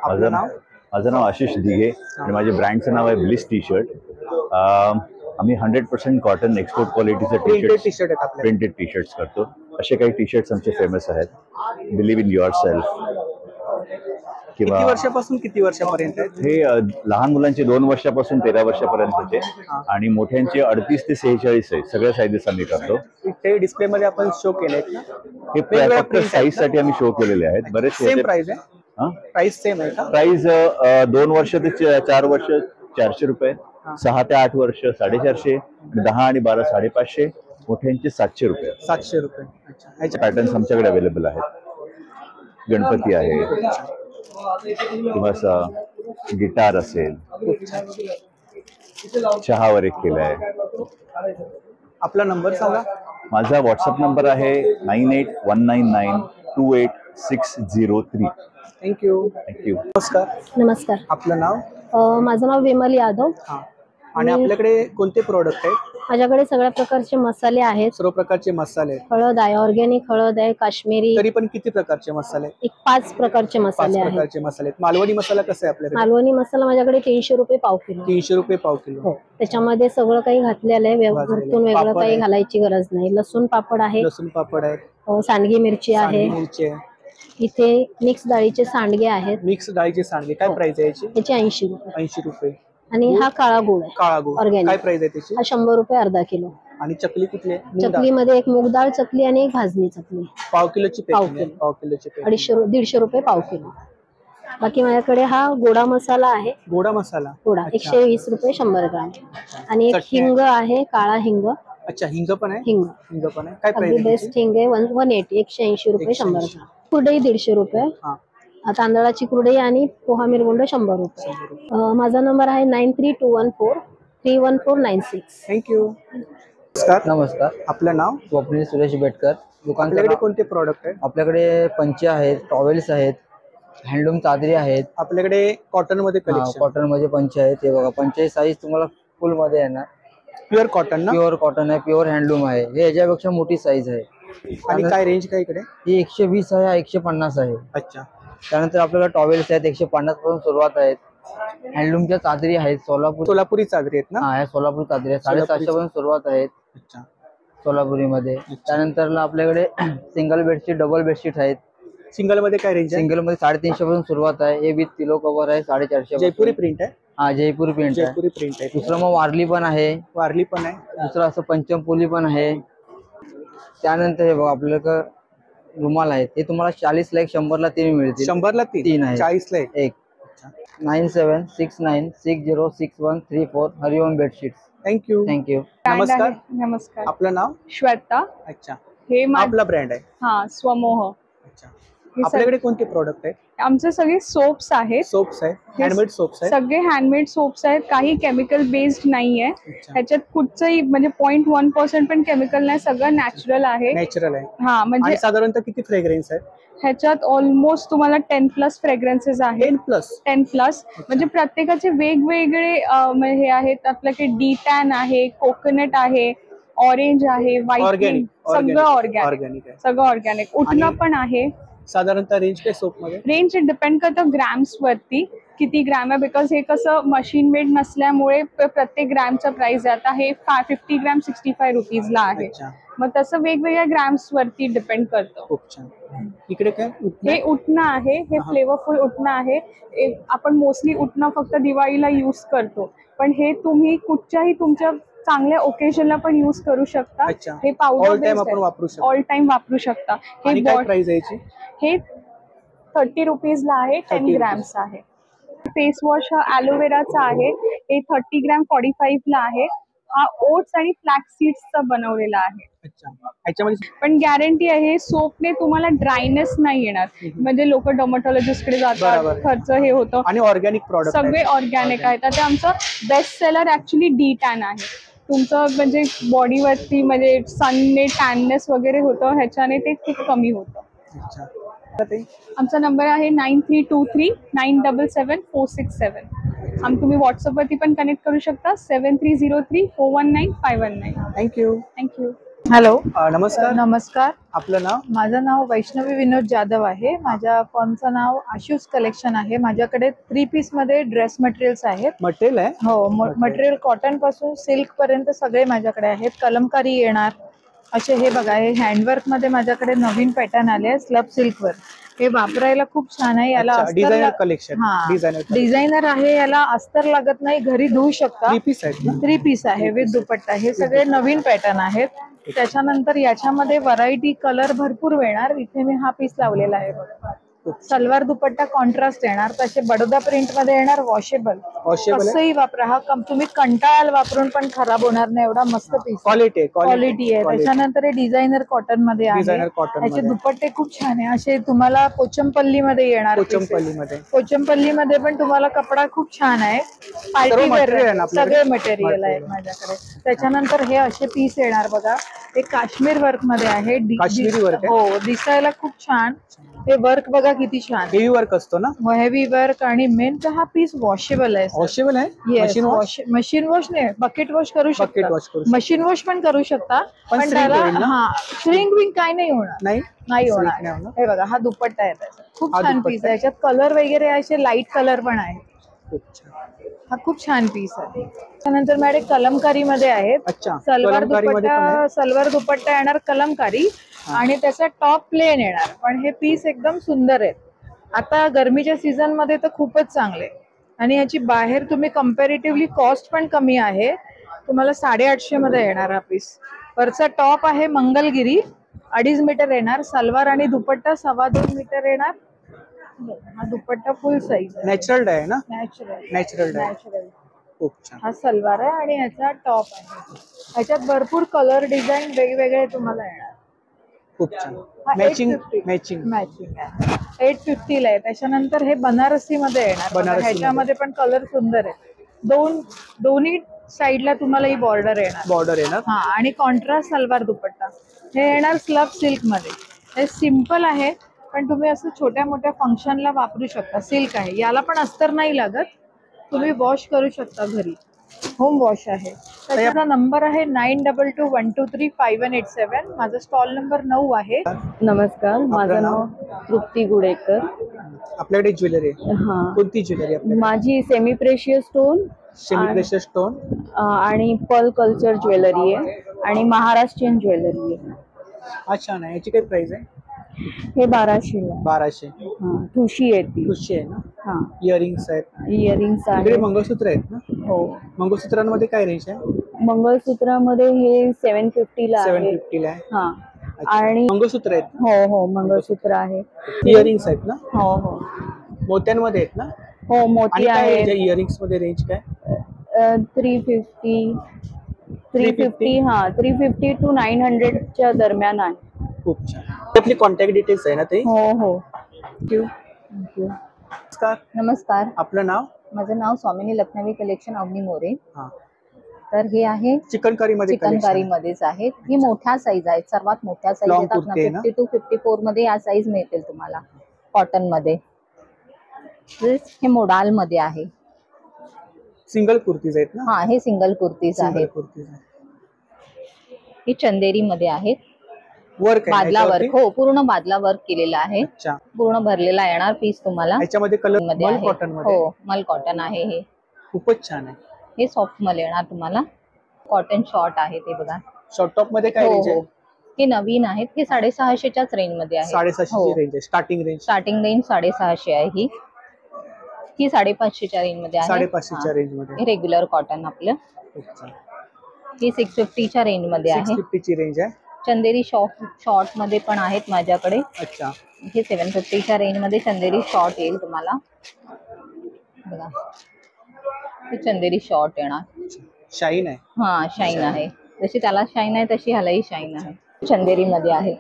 माझं नाव आशिष दिघे आणि माझ्या ब्रँडचं नाव आहे ब्लिस टी शर्ट. आम्ही 100% कॉटन एक्सपोर्ट क्वालिटीचे प्रिंटेड टी शर्ट्स करतो. असे काही टी शर्ट्स आमचे फेमस आहेत. Believe in your self. किती वर्षापासून किती वर्षापर्यंत आहेत? हे लहान मुलांचे 2 वर्षापासून 13 वर्षापर्यंतचे आणि मोठ्यांचे 38 ते 46 आहे. सगळ्या साईजेस आम्ही करतो. ते डिस्प्ले मध्ये आपण शो केले ना? हे फक्त साईज साठी आम्ही शो केलेले आहेत. बरेच सेम प्राइस आहे. प्राइस सेम आहे का? प्राइस 2 वर्ष ते 4 वर्ष 400 रुपये, 6 ते 8 वर्ष 450, 10 आणि 12 550, मोठ्यांचे 700 रुपये. 700 रुपये. अच्छा. पॅटर्न्स आमच्याकडे अवेलेबल आहेत. गणपती आहे किंवा गिटार असेल, चहावर एक केलाय. आपला नंबर सांगा. माझा व्हॉट्सअप नंबर आहे 9819928603. थँक्यू. थँक्यू. नमस्कार. नमस्कार, आपलं नाव? माझं नाव विमल यादव. आणि आपल्याकडे कोणते प्रोडक्ट आहेत? माझ्याकडे सगळ्या प्रकारचे मसाले आहेत. सर्व प्रकारचे मसाले. हळद आहे, ऑर्गॅनिक हळद आहे, काश्मीरी. तरी पण किती प्रकारचे मसाले? 5 प्रकारचे मसाले आहेत. 5 प्रकारचे मसाले. मालवणी मसाला कसा आहे आपल्याकडे? मालवणी मसाला माझ्याकडे 300 रुपये पाव किलो. 300 रुपये पाव किलो. हो, त्याच्यामध्ये सगळं काही घातलेलं आहे. वरतून वेगळं काही घालायची गरज नाही. लसूण पापड आहे. लसूण पापड आहे. सांडगी मिरची आहे. इथे मिक्स डाळीचे सांडगे आहेत. मिक्स डाळीचे सांडगे काय प्राइस आहे याची? याची 80 रुपये. 80 रुपये. आणि हा काळा गुळ आहे. काळा गुळ ऑर्गॅनिक. काय प्राइस आहे त्याची? हा 100 रुपये अर्धा किलो. आणि चकली कुठली आहे? चकलीमध्ये एक मूग डाळ चकली आणि एक भाजणी चकली. पाव किलोची पाव किलोची 150 रुपये पाव किलो. बाकी माझ्याकडे हा गोडा मसाला आहे. गोडा मसाला गोडा 120 रुपये 100 ग्राम. आणि एक हिंग आहे, काळा हिंग. अच्छा, हिंग पण आहे. हिंग पण आहे. काय प्राइस आहे? बेस्ट हिंग आहे 180 180 रुपये 100 ग्राम. कुरडई 150 रुपये. तांदळाची कुरडई आणि पोहा मिरगुंड 100 रुपये. माझा नंबर आहे 9321431496. थँक्यू. नमस्कार. आपलं नाव? स्वप्नील सुरेश बेटकर. दुकानाकडे कोणते प्रोडक्ट आहेत? आपल्याकडे पंचे आहेत, टॉवेल्स आहेत, हँडलूम चादरी आहेत. आपल्याकडे कॉटन मध्ये कलेक्शन, कॉटन मध्ये पंचे आहेत. हे बघा, पंचे साईज तुम्हाला फुल मध्ये येणार. प्युअर कॉटन ना? प्युअर कॉटन आहे, प्युअर हँडलूम आहे. हे याच्यापेक्षा मोठी साईज आहे. आणि काय रेंज काय इकडे? ही 120 आहे, 150 आहे. अच्छा. त्यानंतर आपल्याला टॉवेल्स आहेत, 150 पासून सुरुवात आहेत. हँडलूमच्या चादरी आहेत, सोलापुरी चादरी आहेत ना? हा, सोलापुरी चादरी आहेत, 750 पासून सुरुवात आहेत. अच्छा. सोलापुरी मध्ये. त्यानंतर आपल्याकडे सिंगल बेडशीट, डबल बेडशीट आहेत. सिंगल मध्ये काय रेंज आहे? सिंगल मध्ये 350 पासून सुरुवात आहे. हे विथ पिलो कव्हर आहे, 450. जयपुरी प्रिंट आहे? हा, जयपुरी प्रिंट आहे. जयपुरी प्रिंट आहे. दुसरं मग वारली पण आहे. वारली पण आहे. दुसरं असं पंचमपोली पण आहे. त्यानंतर हे बघा, आपल्याकडे रुमाल आहेत. हे तुम्हाला 40 ला 100 ला 3 मिळतील. 100 ला 3 आहे, 40 ला 1. 9769606434 हरिओम बेडशीट्स. थँक्यू. थँक्यू. नमस्कार. नमस्कार. आपलं नाव? श्वेता. अच्छा. हे आपला ब्रँड आहे? हा, स्वमोह. अच्छा. आपल्याकडे कोणते प्रोडक्ट आहेत? आमचे सगळे सोप्स आहेत. सोप्स आहेत, हँडमेड सोप्स आहेत. सगळे हँडमेड सोप्स आहेत. काही केमिकल बेस्ड नाहीये. ह्याच्यात कुठचंही म्हणजे 0.1% पण केमिकल नाही. सगळं नॅचरल आहे. नॅचरल आहे. हा, म्हणजे साधारणतः किती फ्रेग्रन्स आहेत ह्याच्यात? ऑलमोस्ट तुम्हाला 10+ फ्रेग्रन्सेस आहेत. 10+. म्हणजे प्रत्येकाचे वेगवेगळे हे आहेत. आपल्याकडे डी टॅन आहे, कोकोनट आहे, ऑरेंज आहे, व्हाईट, सगळं ऑर्गॅनिक. सगळं ऑर्गॅनिक. उठणं पण आहे. साधारणतः रेंज काय सोप मध्ये? रेंज डिपेंड करतं ग्रॅम्स वरती, किती ग्रॅम आहे. बिकॉज हे कसं मशीन मेड नसल्यामुळे प्रत्येक ग्रॅमचा प्राइस आहे. आता हे 50 ग्रॅम 65 रुपीजला आहे. मग तसं वेगवेगळ्या ग्रॅम्स वरती डिपेंड करतं. खूप छान. इकडे काय? हे उठणं आहे. हे फ्लेवरफुल उठणं आहे. आपण मोस्टली उठणं फक्त दिवाळीला यूज करतो, पण हे तुम्ही कुठच्याही तुमच्या चांगल्या ओकेजनला पण यूज करू शकता. हे पावडर ऑल टाइम आपण वापरू शकतो. ऑल टाइम वापरू शकता. हे काय प्राइस आहे याची? हे 30 रुपीजला आहे. 10 ग्रॅम्स आहे. फेस वॉश हा ॲलोवेराचा आहे. हे 30 ग्रॅम 45 ला आहे. हा ओट्स आणि फ्लॅक्स सीड्सचा बनवलेला आहे. पण गॅरंटी आहे सोपने तुम्हाला ड्रायनेस नाही येणार. म्हणजे लोक डर्मॅटॉलॉजिस्ट कडे जातात, खर्च हे होतं. आणि ऑर्गॅनिक प्रोडक्ट सगळे ऑर्गॅनिक आहेत. आता आमचं best seller actually de tan आहे. तुमचं म्हणजे बॉडीवरती म्हणजे सनने टॅननेस वगैरे होतं, ह्याच्याने ते खूप कमी होतं. आमचा नंबर आहे 9323977467. तुम्ही व्हॉट्सअपवरती पण कनेक्ट करू शकता. 7303419519. थँक्यू. थँक्यू. हॅलो. नमस्कार. नमस्कार. आपलं नाव? माझं नाव वैष्णवी विनोद जाधव आहे. माझ्या फर्मचं नाव आशुष कलेक्शन आहे. माझ्याकडे 3 पीस मध्ये ड्रेस मटेरियल्स आहेत. मटेरियल आहे? हो, मटेरियल कॉटन पासून सिल्क पर्यंत सगळे माझ्याकडे आहेत. कलमकारी येणार असे. हे बघा, हे हँडवर्क मध्ये माझ्याकडे नवीन पॅटर्न आले स्लब सिल्क वर. हे वापरायला खूप छान आहे. याला डिझायनर कलेक्शन. डिझायनर आहे. याला अस्तर लागत नाही, घरी धुवू शकता. 3 पीस आहेत? 3 पीस आहे विथ दुपट्टा. हे सगळे नवीन पॅटर्न आहेत. त्याच्यानंतर याच्यामध्ये व्हरायटी कलर भरपूर मिळणार. इथे मी हा पीस लावलेला आहे बघा. सलवार दुपट्टा कॉन्ट्रास्ट येणार. तसे बडोदा प्रिंट मध्ये येणार. वॉशेबल. कसंही वापरा. हा तुम्ही कंटाळाल वापरून पण खराब होणार नाही, एवढा मस्त पीस. क्वालिटी आहे. त्याच्यानंतर हे डिझायनर कॉटन मध्ये आहे. त्याचे दुपट्टे खूप छान आहे. असे तुम्हाला पोचमपल्ली मध्ये येणार. पोचमपल्ली मध्ये पण तुम्हाला कपडा खूप छान आहे. पार्टी वेअर सगळे मटेरियल आहे माझ्याकडे. त्याच्यानंतर हे असे पीस येणार बघा. हे काश्मीर वर्क मध्ये आहे. हो, दिसायला खूप छान. हे वर्क बघा किती छान. हेवी वर्क असतो ना? Heavy work. आणि मेन तर हा पीस वॉशेबल आहे. वॉशेबल आहे? मशीन वॉश नाही, बकेट वॉश करू शकता. मशीन वॉश पण करू शकता. पण त्याला श्रिंक विंग काय नाही होणार. नाही होणार. हे बघा, हा दुपट्टा आहे त्याचा. खूप छान पीस आहे. याच्यात कलर वगैरे असे लाईट कलर पण आहे. हा खूप छान पीस आहे. त्यानंतर मॅडम कलमकारी मध्ये आहेत. सलवार दुपट्टा येणार कलमकारी आणि त्याचा टॉप प्लेन येणार. पण हे पीस एकदम सुंदर आहेत. आता गरमीच्या सीझन मध्ये तर खूपच चांगले. आणि याची बाहेर तुम्ही कम्पॅरेटिव्हली कॉस्ट पण कमी आहे. तुम्हाला 850 मध्ये येणार हा पीस. वरचा टॉप आहे मंगलगिरी, 2.5 मीटर येणार. सलवार आणि दुपट्टा 2.25 मीटर येणार. हा दुपट्टा फुल साईज आहे. नॅचरल आहे ना? नॅचरल. खूप छान. हा सलवार आहे आणि ह्याचा टॉप आहे. ह्याच्यात भरपूर कलर डिझाईन वेगवेगळे तुम्हाला येणार. खूप छान. मॅचिंग आहे. 850 ला आहे. त्याच्यानंतर हे बनारसी मध्ये येणार. ह्याच्यामध्ये पण कलर सुंदर आहे. दोन्ही साईडला तुम्हाला ही बॉर्डर येणार. हा, आणि कॉन्ट्रास्ट सलवार दुपट्टा. हे येणार स्लब सिल्क मध्ये. हे सिम्पल आहे पण तुम्ही असं छोट्या मोठ्या फंक्शनला वापरू शकता. सिल्क आहे, याला पण अस्तर नाही लागत, तुम्ही वॉश करू शकता घरी, होम वॉश आहे. त्याचा नंबर आहे 9221235187. माझा स्टॉल नंबर 9 आहे. नमस्कार, माझं नाव तृप्ती गुडेकर. आपल्याकडे ज्वेलरी आहे. कोणती ज्वेलरी आपल्याकडे? माझी सेमी प्रेशियस स्टोन, आणि पर्ल कल्चर ज्वेलरी आहे आणि महाराष्ट्रीयन ज्वेलरी आहे. अच्छा ना, याची काय प्राइस आहे? हे 1200 ला. 1200. ठुशी आहे ती. ठुशी आहे ना. हा, इयरिंग्स आहेत. इयरिंग्स आहे. इकडे मंगळसूत्र आहेत ना. हो, मंगळसूत्रांमध्ये काय रेंज आहे? मंगळसूत्रामध्ये हे 750 ला आहे. 750 ला आहे. हा, आणि मंगळसूत्र आहेत. हो हो, मंगळसूत्र आहे. इयरिंग्स आहेत ना. हो हो, मोत्यांमध्ये आहेत ना. हो, मोती आहे. इयरिंग्स मध्ये रेंज काय? 350 हा, 350 to 900 च्या दरम्यान आहे. खूप छान. आपली कॉन्टॅक्ट डिटेल्स आहे ना ते? हो हो. थँक्यू. नमस्कार. नमस्कार, आपलं नाव? माझं नाव स्वामिनी लखनवी कलेक्शन अवनी मोरे. हा. तर हे आहे चिकनकारी मध्येच आहेत. ही मोठ्या साईज आहेत, सर्वात मोठ्या साईज येतात ना. 50 to 54 मध्ये या साईज मिळतील तुम्हाला कॉटन मध्ये. हे मोडाल मध्ये आहे. सिंगल कुर्तीज आहेत ना. हा, हे सिंगल कुर्तीज आहेत. हे चंदेरी मध्ये आहेत. वर्क बादला वर्क, हो, पूर्ण बादला वर्क केलेला आहे. पूर्ण भरलेला येणार पीस तुम्हाला. याच्यामध्ये कलर मध्ये आहे. कॉटन मध्ये. हो, मल कॉटन आहे. हे खूपच छान आहे. हे सॉफ्ट मध्ये येणार तुम्हाला. कॉटन शॉर्ट आहे ते बघा. शॉर्ट टॉप मध्ये काय रेंज आहे? हे नवीन आहेत. हे 650च्याच रेंज मध्ये आहे. 650 रेंज आहे. स्टार्टिंग रेंज 650 आहे. ही 550च्या रेंज मध्ये आहे. 550च्या रेंज मध्ये. रेग्युलर कॉटन आपलं. ही 650च्या रेंज मध्ये आहे. 650ची रेंज आहे. चंदेरी शॉर्ट मध्ये पण आहेत माझ्याकडे. अच्छा. हे 750च्या रेंज मध्ये चंदेरी शॉर्ट येईल तुम्हाला बघा. हे चंदेरी शॉर्ट येणार. शाईन आहे. हा, शाईन आहे. जशी त्याला शाईन आहे तशी ह्यालाही शाईन आहे. चंदेरी मध्ये आहे.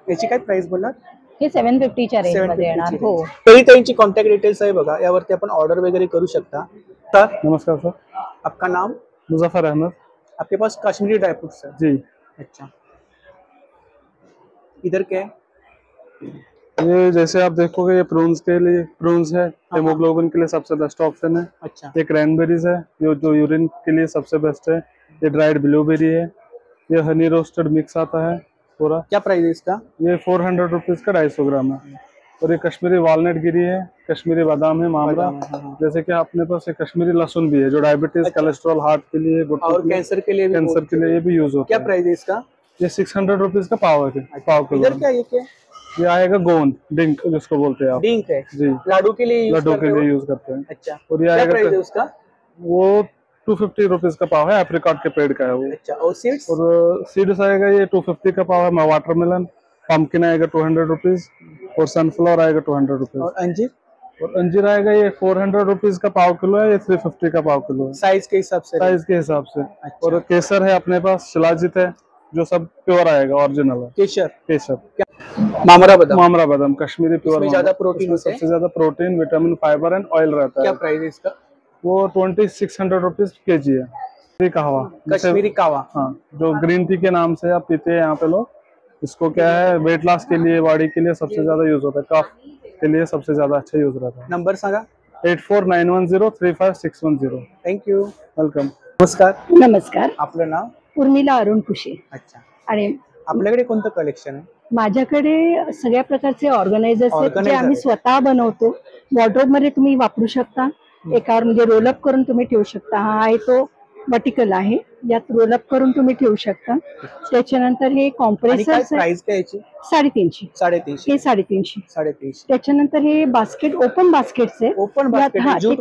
याची काय प्राइस बोललात? हे 750च्या रेंज मध्ये येणार. हो, तरी त्यांची कॉन्टॅक्ट डिटेल्स आहे बघा, यावरती आपण ऑर्डर वगैरे करू शकता. तर नमस्कार सर, आपका नाम? मुजफ्फर अहमद. आपके पास कश्मीरी ड्राई फ्रूट्स है? जी. अच्छा, इधर क्या है? ये जैसे आप देखोगे, ये प्रून्स के लिए प्रून्स है, हेमोग्लोबिन के लिए सबसे बेस्ट ऑप्शन है. अच्छा. ये क्रैनबेरीज है, जो यूरिन के लिए सबसे बेस्ट है. ये ड्राइड ब्लूबेरी है. ये हनी रोस्टेड मिक्स आता है पूरा. क्या प्राइस है इसका? ये 400 रुपीज का 250 ग्राम है. और ये कश्मीरी वालनट गिरी है, कश्मीरी बादाम है, मामरा. जैसे कि अपने पास ये कश्मीरी लहसुन भी है, जो डायबिटीज, कोलेस्ट्रॉल, हार्ट के लिए, और कैंसर के लिए ये भी यूज होता है. क्या प्राइस है इसका? ये 600 रुपीज का पाव है. पाव किलो. इधर क्या ये आएगा गोंद डिंक, जिसको बोलते हैं आप. डिंक है जी. लाडू के लिए यूज करते हैं. अच्छा. और ये आएगा उसका? वो 250 रुपीज का पाव है. एप्रिकॉट के पेड़ का है वो. अच्छा. और सीड्स? और सीड्स आएगा ये 250 का पाव है. वाटरमेलन, पंपकिन आएगा 200 रुपीज. और सनफ्लावर आएगा 200 रुपीज. और अंजीर? और अंजीर आएगा ये 400 रुपीज का पाव किलो है. ये 350 का पाव किलो है. साइज के हिसाब से? साइज के हिसाब से. और केसर है अपने पास, शिलाजित है, जो सब प्योर आएगा, ओरिजिनल है. केसर. मामरा बादाम कश्मीरी प्योर. ज्यादा प्रोटीन, सबसे ज्यादा protein, vitamin, fibre end oil रहता है. क्या प्राइस है इसका? वो 2600 रुपीज केजी है. कहवा, कश्मीरी कहवा. हाँ, जो ग्रीन टी के नाम से आप पीते हैं यहाँ पे लोग. इसको क्या है, वेट लॉस के लिए, बॉडी के लिए सबसे ज्यादा यूज होता है. कफ के लिए सबसे ज्यादा अच्छा यूज रहता है. नंबर सांगा. 8491035610. थँक्यू. वेलकम. नमस्कार. आपलं नाव? उर्मिला अरुण कुशे. अच्छा. आणि आपल्याकडे कोणतं कलेक्शन आहे? माझ्याकडे सगळ्या प्रकारचे ऑर्गनायझर्स आहेत जे आम्ही स्वतः बनवतो. वॉर्डरोब मध्ये तुम्ही वापरू शकता. एकावर म्हणजे रोलअप करून तुम्ही ठेवू शकता. हा आहे तो वर्टिकल आहे, यात रोलअप करून तुम्ही ठेवू शकता. त्याच्यानंतर हे कॉम्प्रेसर्स प्राइस काय याची? 350. हे 350. त्याच्यानंतर हे बास्केट, ओपन बास्केट्स आहे. ओपन बास्केट ज्यूट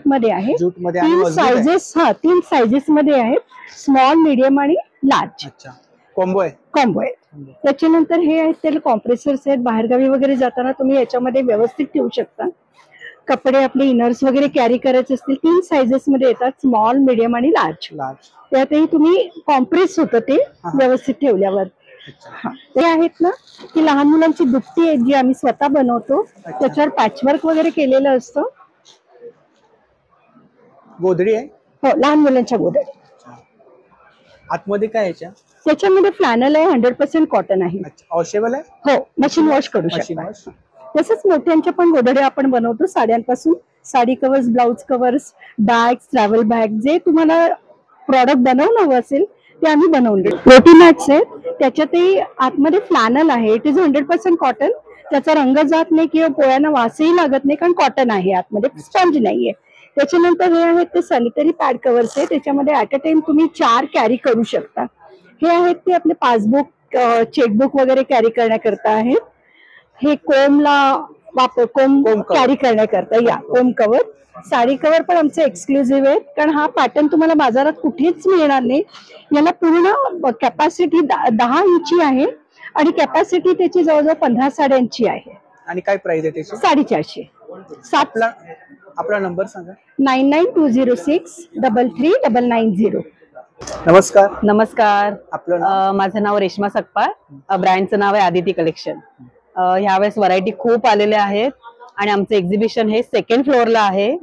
मध्ये आहे. 3 साइजेस मध्ये आहेत, स्मॉल, मीडियम आणि लार्ज. अच्छा. कॉम्बो आहे. त्याच्यानंतर हे आहेत त्याला कॉम्प्रेसर्स आहेत. बाहेरगावी वगैरे जाताना तुम्ही याच्यामध्ये व्यवस्थित ठेवू शकता. कपडे आपले इनर्स वगैरे कॅरी करायचे असतील 3 साइजेस मध्ये येतात, स्मॉल, मीडियम आणि लार्ज. त्यातही तुम्ही कॉम्प्रेस होतं ते व्यवस्थित ठेवल्यावर. ते आहेत ना, की लहान मुलांची दुपटी आहेत जी आम्ही स्वतः बनवतो. त्याच्यावर पॅचवर्क वगैरे केलेलं असतं. गोधडी आहे? हो, लहान मुलांच्या गोधडी. आतमध्ये काय याच्या? त्याच्यामध्ये फ्लॅनल आहे, 100% कॉटन आहे. वॉशेबल आहे? हो, मशीन वॉश करू शकता. तसंच मोठ्यांच्या पण गोधड्या आपण बनवतो साड्यांपासून. Sari covers, blouse covers, bags, travel bag, जे तुम्हाला प्रॉडक्ट बनवणं असेल ते आम्ही बनवून देतो. प्रोटीमॅट्स आहेत, त्याच्यातही आतमध्ये फ्लॅनल आहे. It is 100% cotton. त्याचा रंग जात नाही किंवा पोळ्यांना वासही लागत नाही, कारण कॉटन आहे, आतमध्ये स्पंज नाहीये. त्याच्यानंतर हे आहेत ते सॅनिटरी पॅड कव्हर्स आहे. त्याच्यामध्ये ऍट अ टाइम तुम्ही 4 कॅरी करू शकता. हे आहेत ते आपले पासबुक, चेकबुक वगैरे कॅरी करण्याकरता आहेत. हे कोम कॅरी करण्याकरता या कोम कव्हर. साडी कव्हर पण आमचे एक्सक्लुझिव्ह आहेत, कारण हा पॅटर्न तुम्हाला बाजारात कुठेच मिळणार नाही. याला पूर्ण कॅपॅसिटी 10 इंची आहे आणि कॅपॅसिटी त्याची जवळजवळ 15 साड्यांची आहे. आणि काय प्राइस आहे त्याची? 450. आपला नंबर सांगा. 9920633990. नमस्कार. नमस्कार. आपलं माझं नाव रेश्मा सकपाळ. ब्रँडचं नाव आहे आदिती कलेक्शन. ह्यावेळेस व्हरायटी खूप आलेल्या आहेत आणि आमचं एक्झिबिशन हे 2nd फ्लोअरला आहे.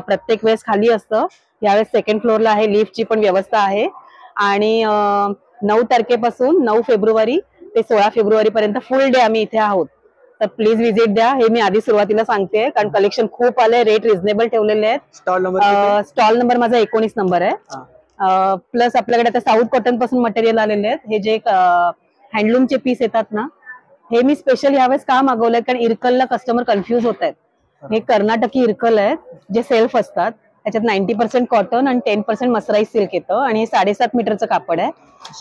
प्रत्येक वेळेस खाली असतं, यावेळेस 2nd फ्लोअरला आहे. लिफ्टची पण व्यवस्था आहे आणि 9 तारखेपासून 9 फेब्रुवारी ते 16 फेब्रुवारी पर्यंत फुल डे आम्ही इथे आहोत. तर प्लीज व्हिजिट द्या. हे मी आधी सुरुवातीला सांगते, कारण कलेक्शन खूप आलंय, रेट रिझनेबल ठेवलेले आहेत. स्टॉल नंबर माझा 19 नंबर आहे. प्लस आपल्याकडे आता साऊथ कॉटन पासून मटेरियल आलेले आहेत. हे जे हँडलूमचे पीस येतात ना, हे मी स्पेशल यावेळेस का मागवले, कारण इरकलला कस्टमर कन्फ्युज होत आहेत. हे कर्नाटकी इरकल आहेत, जे सेल्फ असतात. त्याच्यात 90% कॉटन आणि 10% मसराईज सिल्क येतं आणि हे 7.5 मीटरचं कापड आहे.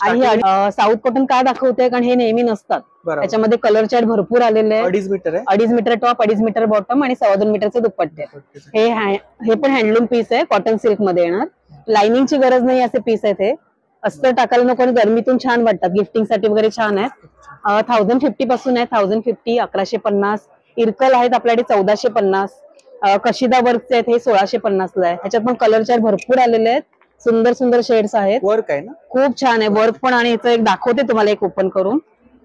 आणि हे साऊथ कॉटन का दाखवते, कारण हे नेहमी नसतात. त्याच्यामध्ये कलर चार्ट भरपूर आलेले आहेत. 2.5 मीटर आहे. 2.5 मीटर टॉप, 2.5 मीटर बॉटम आणि 2.25 मीटरचे दुपट्टे. हे पण हँडलूम पीस आहे, कॉटन सिल्क मध्ये येणार. लाइनिंगची गरज नाही असे पीस आहेत. हे अस्तर टाकायला नको आणि गरमीतून छान वाटतात, गिफ्टिंग साठी वगैरे छान आहेत. 1050 पासून आहे. 1050, 1150. इरकल आहेत आपल्याकडे 1450. कशिदा वर्कचे आहेत, हे 1650 ला आहे. ह्याच्यात पण कलर चार्ट भरपूर आलेले आहेत. सुंदर सुंदर शेड्स आहेत. वर्क आहे ना, खूप छान आहे वर्क पण. आणि ह्याचं एक दाखवते तुम्हाला, एक ओपन करून.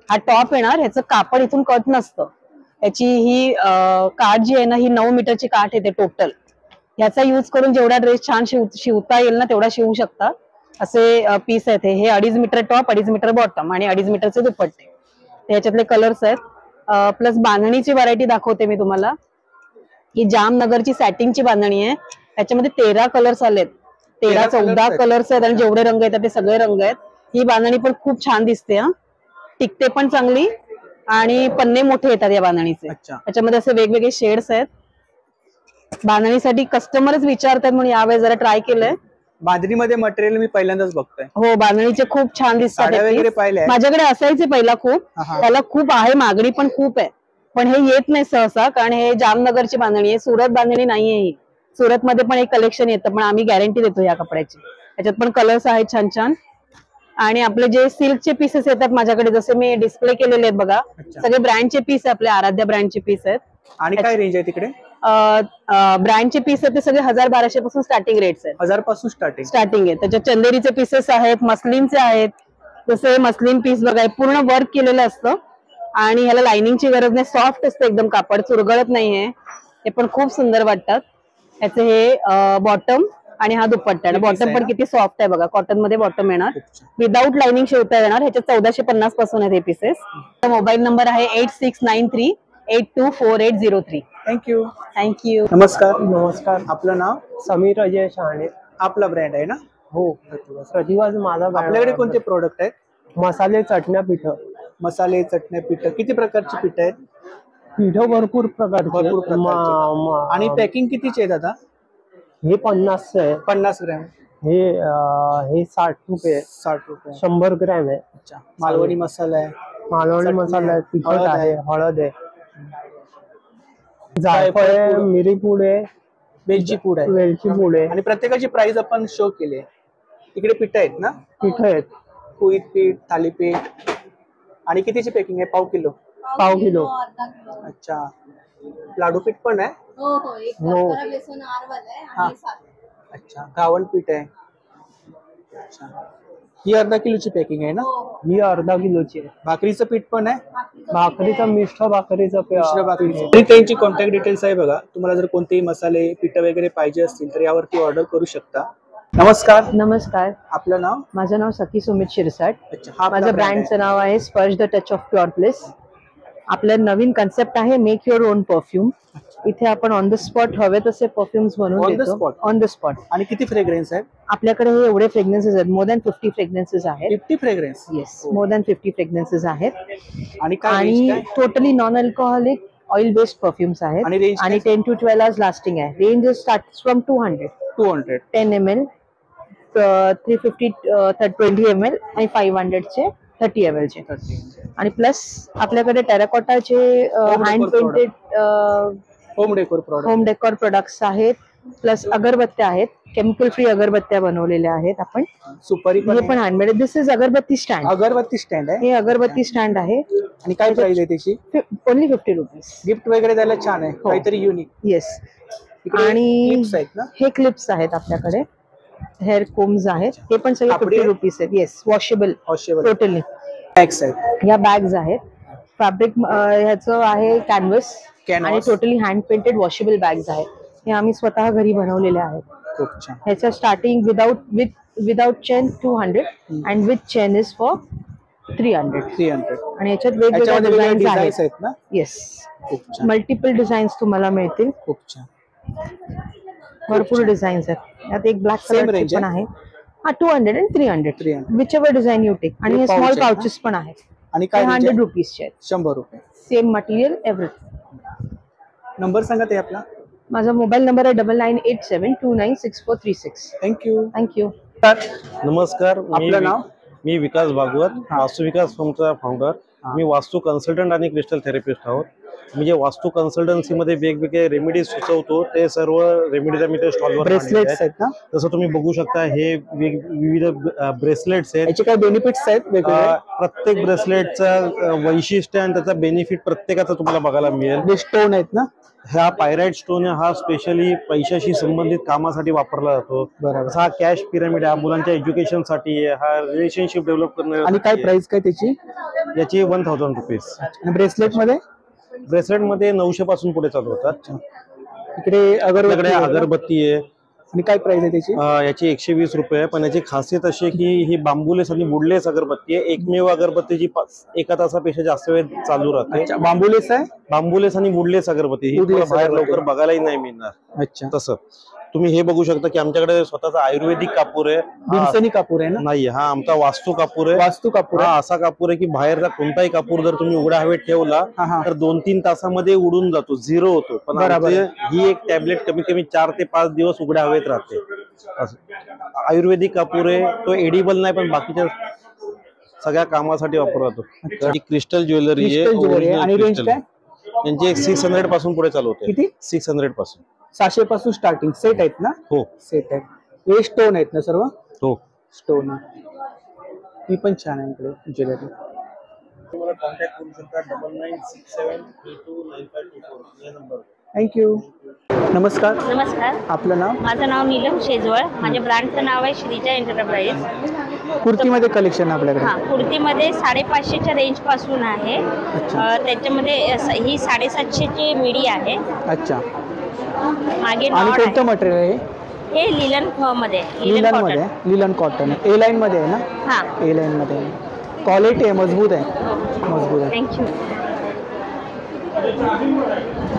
हा टॉप येणार, ह्याचं कापड इथून कट नसतं. याची ही काठ जी आहे ना, ही 9 मीटरची काठ येते टोटल. ह्याचा यूज करून जेवढा ड्रेस छान शिवता येईल ना, तेवढा शिवू शकता. असे पीस आहेत. हे 2.5 मीटर टॉप, 2.5 मीटर बॉटम आणि 2.5 मीटरचे दुपट्टे. ह्याच्यातले कलर्स आहेत. प्लस बांधणीची व्हरायटी दाखवते मी तुम्हाला. ही जामनगरची सॅटिंगची बांधणी आहे. त्याच्यामध्ये 13 कलर्स आलेत. 13-14 कलर्स आहेत आणि जेवढे रंग येतात ते सगळे रंग आहेत. ही बांधणी पण खूप छान दिसते. टिकते पण चांगली आणि पन्ने मोठे येतात या बांधणीचे. त्याच्यामध्ये असे वेगवेगळे शेड्स आहेत. बांधणीसाठी कस्टमरच विचारतात म्हणून यावेळेस जरा ट्राय केलंय. बांधणीमध्ये मटेरियल मी पहिल्यांदाच बघतोय. हो, बांधणीचे खूप छान दिसतात. माझ्याकडे असायचे पहिला खूप, त्याला खूप आहे, मागणी पण खूप आहे. पण हे येत नाही सहसा, कारण हे जामनगरची बांधणी आहे, सुरत बांधणी नाहीये ही. सुरत मध्ये पण एक कलेक्शन येतं, पण आम्ही गॅरंटी देतो या कपड्याची. त्याच्यात पण कलर्स आहेत छान छान. आणि आपले जे सिल्कचे पीसेस येतात माझ्याकडे, जसे मी डिस्प्ले केलेले आहेत बघा, सगळे ब्रँडचे पीस आहे, आपले आराध्या ब्रँडचे पीस आहेत. आणि काय रेंज आहे तिकडे? ब्रँडचे पीस आहेत ते सगळे 1000-1200 पासून स्टार्टिंग रेट्स आहेत. 1000 पासून स्टार्टिंग आहे. त्याच्यात चंदेरीचे पीसेस आहेत, मस्लिनचे आहेत. जसे मस्लिन पीस बघा, पूर्ण वर्क केलेलं असतं आणि ह्याला लाइनिंगची गरज नाही, सॉफ्ट असतं एकदम कापड, चुरगळत नाहीये. हे पण खूप सुंदर वाटतात. ह्याचे हे बॉटम आणि हा दुपट्टा. बॉटम पण किती सॉफ्ट आहे बघा, कॉटन मध्ये बॉटम येणार, विदाऊट लाइनिंग शिवता येणार. ह्याच्यात 1450 पासून आहेत हे पीसेस. मोबाईल नंबर आहे 8693824803. थँक्यू. नमस्कार. आपलं नाव? समीर अजय शहाणे. आपला ब्रँड आहे ना? हो, प्रतिभा माझा. आपल्याकडे कोणते प्रोडक्ट आहेत? मसाले, चटण्या, पीठ. मसाले, चटण्या, पीठ. किती प्रकारची पीठ आहेत? पीठ भरपूर प्रकारचे. आणि पॅकिंग कितीची आहेत आता? हे 50 आहे. 50 ग्रॅम. हे 60 रुपये. 60 रुपये. 100 ग्रॅम आहे. मालवणी मसाला आहे. मालवणी मसाला आहे, तिखट आहे, हळद आहे, जायफळ आहे, मिरी पूड आहे, वेलची पूड आहे. आणि प्रत्येकाची प्राइस आपण शो केली. इकडे पीठ आहेत ना? पीठ आहेत. कुळीत पीठ, थालीपीठ. आणि कितीची पॅकिंग आहे? पाव किलो. अच्छा. लाडू पीठ पण आहे? हो. अच्छा. घावण पीठ आहे. अच्छा. ही अर्धा किलोची पॅकिंग आहे ना? ही अर्धा किलोची आहे. भाकरीचं पीठ पण आहे? भाकरीचं मिश्र भाकरीचं त्यांची कॉन्टॅक्ट डिटेल्स आहे बघा. तुम्हाला जर कोणतेही मसाले, पीठ वगैरे पाहिजे असतील तर यावरती ऑर्डर करू शकता. नमस्कार. नमस्कार. आपलं नाव? माझं नाव सखी सुमित शिरसाट. हा माझं ब्रँडचं नाव आहे स्पर्श the touch of pure place. आपलं नवीन कन्सेप्ट आहे मेक युअर ओन परफ्यूम. इथे आपण ऑन द स्पॉट हवे तसे परफ्युम्स बनवून देतो. On the spot. आणि किती फ्रेग्रन्स आहेत आपल्याकडे? हे एवढे फ्रेग्रन्सेस आहेत, मोर दॅन 50 फ्रेग्रन्सेस आहेत. 50 fragrance? Yes, more than 50 fragrances आहेत. आणि totally non alcoholic oil based perfumes आहेत. आणि 10 to 12 hours लास्टिंग आहे. Range starts from 200 10 ml, 350 20 ml आणि 500 चे 30 ml चे. आणि प्लस आपल्याकडे टेराकोटाचे hand painted home decor products आहेत. प्लस अगरबत्त्या आहेत, केमिकल फ्री अगरबत्त्या बनवलेल्या आहेत आपण. सुपारी हे पण हँडमेड. दिस इज अगरबत्ती स्टँड. अगरबत्ती स्टँड आहे. हे अगरबत्ती स्टँड आहे. आणि काय प्राइस आहे त्याची? Only 50 rupees. गिफ्ट वगैरे द्यायला छान आहे, काहीतरी युनिक. येस. आणि हे क्लिप्स आहेत आपल्याकडे, हेअर कोम्स आहेत. हे पण सगळे 50 रुपीज आहेत. Yes, washable totally. बॅग्स आहेत. या बॅग्स आहेत. फॅब्रिक ह्याचं आहे कॅनव्हस आणि totally hand painted washable bags आहेत. हे आम्ही स्वतः घरी बनवलेले आहेत. खूप छान. ह्याचं starting without chain 200 and with chain is for 300. आणि याच्यात वेगवेगळ्या डिझाईन्स आहेत ना? येस, मल्टिपल डिझाईन्स तुम्हाला मिळतील. खूप छान, भरपूर डिझाईन्स आहेत. यात एक ब्लॅक कलर पण आहे. हा 200 and 300 whichever design you take. आणि हे स्मॉल पाउचेस पण आहेत. आणि काय 100 रुपीजचे आहेत. 100 रुपये. Same material everything. नंबर सांगा ते आपला. माझा मोबाईल नंबर आहे 9987296436. थँक्यू. नमस्कार. आपलं नाव? मी विकास भागवत, वास्तू विकास फर्मचा फाउंडर. मी वास्तू कन्सल्टंट आणि क्रिस्टल थेरपिस्ट आहोत. मी जे वास्तू कन्सल्टन्सीमध्ये वेगवेगळे रेमेडीज सुचवतो ते सर्व रेमेडीज मी त्या स्टॉलवर ब्रेसलेट्स आहेत ना? तसं तुम्ही बघू शकता हे विविध ब्रेसलेट्स आहेत. याचे काय बेनिफिट्स आहेत वेगवेगळे? प्रत्येक ब्रेसलेटचं वैशिष्ट्य आणि त्याचा बेनिफिट प्रत्येकाचा तुम्हाला बघायला मिळेल. स्टोन आहेत ना? हा पायराइट स्टोन हा स्पेशली पैशाशी संबंधित कामासाठी वापरला जातो. हा कॅश पिरामिड हा मुलांच्या एज्युकेशन साठी, हा रिलेशनशिप डेव्हलप करण्यासाठी. आणि काय प्राइस काय त्याची? याची 1000 रुपीज. आणि ब्रेसलेट मध्ये 900 पासून पुढे चालू होतात. इकडे अगरबत्ती आहे. आणि काय प्राइस आहे त्याची? याची 120 रुपये. पण याची खासियत अशी आहे की ही बांबूलेस आणि वुडलेस अगरबत्ती आहे. एकमेव अगरबत्ती जी 1 तासापेक्षा जास्त वेळ चालू राहते. बांबूलेस आहे? बांबूलेस आणि वुडलेस अगरबत्ती ही बाहेर लवकर बघायलाही नाही मिळणार. अच्छा. तसं तुम्ही हे बघू शकता की आमच्याकडे स्वतःचा आयुर्वेदिक कापूर आहे. दिवसानी कापूर आहे ना? नाही, हा आमचा वास्तू कापूर आहे. वास्तू कापूर हा असा कापूर आहे की बाहेरचा कोणताही कापूर जर तुम्ही उघड्या हवेत ठेवला तर 2-3 तासामध्ये उडून जातो, 0 होतो. पण ही एक टॅबलेट कमीत कमी 4 ते 5 दिवस उघड्या हवेत राहते. आयुर्वेदिक कापूर आहे. तो एडिबल नाही पण बाकीच्या सगळ्या कामासाठी वापरला जातो. क्रिस्टल ज्वेलरी आहे. आणि रेंज काय? यांची 600 पासून पुढे चालू होते. किती? 600 पासून. 700 पासून स्टार्टिंग. सेट आहेत ना? हो, सेट आहेत. हे स्टोन आहेत ना सर्व? हो, स्टोन. ही पण छान आहे इकडे ज्वेलरी. तुम्हाला कॉन्टॅक्ट करू शकता 9967329524 या नंबर. थँक्यू. नमस्कार. नमस्कार. आपलं नाव? माझं नाव नीलम शेजवळ. माझ्या ब्रँडचं नाव आहे श्रीजा एंटरप्राइज. कुर्तीमध्ये कलेक्शन आपल्याकडे? हा, कुर्तीमध्ये 550च्या रेंज पासून आहे. त्याच्यामध्ये ही 750ची मिडी आहे. अच्छा. मागे आणि कोणतं मटेरियल आहे हे? लिलन मध्ये. Linen cotton. ए लाईन मध्ये आहे ना? हा, ए लाईन मध्ये. क्वालिटी आहे, मजबूत आहे. मजबूत आहे. थँक्यू.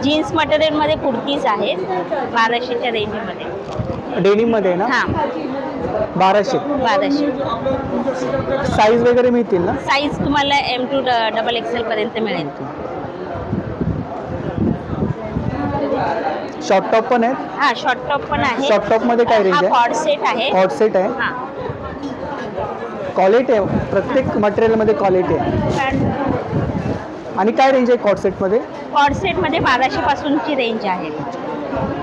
जीन्स मटेरियल मध्ये कुर्तीज आहेत 1200च्या रेंज मध्ये. डेनिम मध्ये ना? हा, 1200. साईज वगैरे मिळतील ना? साईज तुम्हाला M to XXL पर्यंत मिळेल. शॉर्ट टॉप पण आहेत? हा, शॉर्ट टॉप पण आहे. शॉर्ट टॉप मध्ये काय रेंज आहे? कॉर्ड सेट आहे. कॉर्ड सेट आहे. हा, क्वालिटी आहे. प्रत्येक मटेरियल मध्ये क्वालिटी आहे. आणि काय रेंज आहे कॉर्ड सेट मध्ये? कॉर्ड सेट मध्ये 1200 पासूनची रेंज आहे.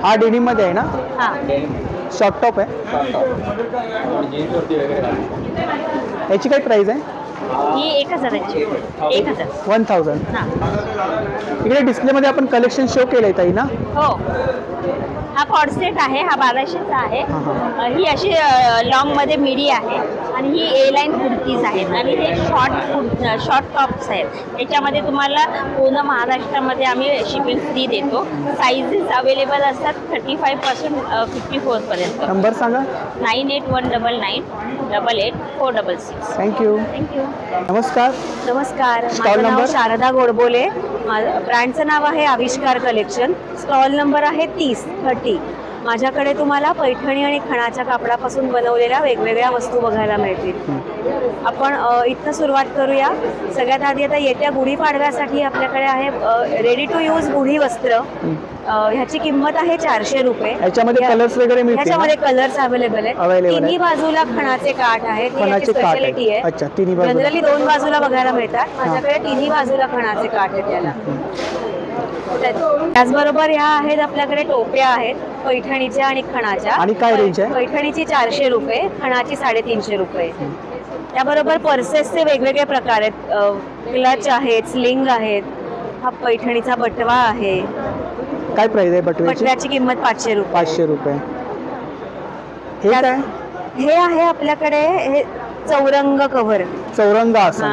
हा डेनिम मध्ये आहे ना? हा, शॉर्ट टॉप आहे. याची काय प्राइस आहे? ही 1000ची 1000. 1000. इकडे डिस्प्ले मध्ये आपण कलेक्शन शो केलंय ताई ना? हो, हा कॉर्ड सेट आहे, हा 1200चा आहे. ही अशी लॉंग मध्ये मिडी आहे आणि ही ए लाईन कुर्तीज आहेत आणि हे शॉर्ट टॉप्स आहेत. याच्यामध्ये तुम्हाला पूर्ण महाराष्ट्रामध्ये आम्ही शिपिंग फ्री देतो. साईजेस अवेलेबल असतात 35 पासून 54 पर्यंत. नंबर सांगा. 9819998466. थँक्यू. नमस्कार. माझं नाव शारदा गोडबोले. ब्रँडचं नाव आहे आविष्कार कलेक्शन. स्टॉल नंबर आहे 30. माझ्याकडे तुम्हाला पैठणी आणि खणाच्या कापडापासून बनवलेल्या वेगवेगळ्या वस्तू बघायला मिळतील. आपण इथनं सुरुवात करूया. सगळ्यात आधी आता येत्या गुढीपाडव्यासाठी आपल्याकडे आहे रेडी टू यूज गुढी वस्त्र. ह्याची किंमत आहे 400 रुपये. याच्यामध्ये कलर्स वगैरे मिळतील? ह्याच्यामध्ये कलर्स अवेलेबल आहेत. तिन्ही बाजूला खणाचे काठ आहेत. स्पेशालिटी आहे. जनरली 2 बाजूला बघायला मिळतात. माझ्याकडे तिन्ही बाजूला खणाचे काठ आहेत त्याला. त्याचबरोबर ह्या आहेत आपल्याकडे टोप्या आहेत पैठणीच्या आणि खणाच्या. आणि काय रेंज आहे? पैठणीची 400 रुपये, खणाची 350 रुपये. त्याबरोबर पर्सेसचे वेगवेगळे प्रकार आहेत. क्लच आहेत, स्लिंग आहेत. हा पैठणीचा बटवा आहे. काय प्राइस आहे बटव्याची? बटव्याची किंमत 500 रुपये. 500 रुपये. हे काय? हे आहे आपल्याकडे हे चौरंग कव्हर. चौरंग आसन.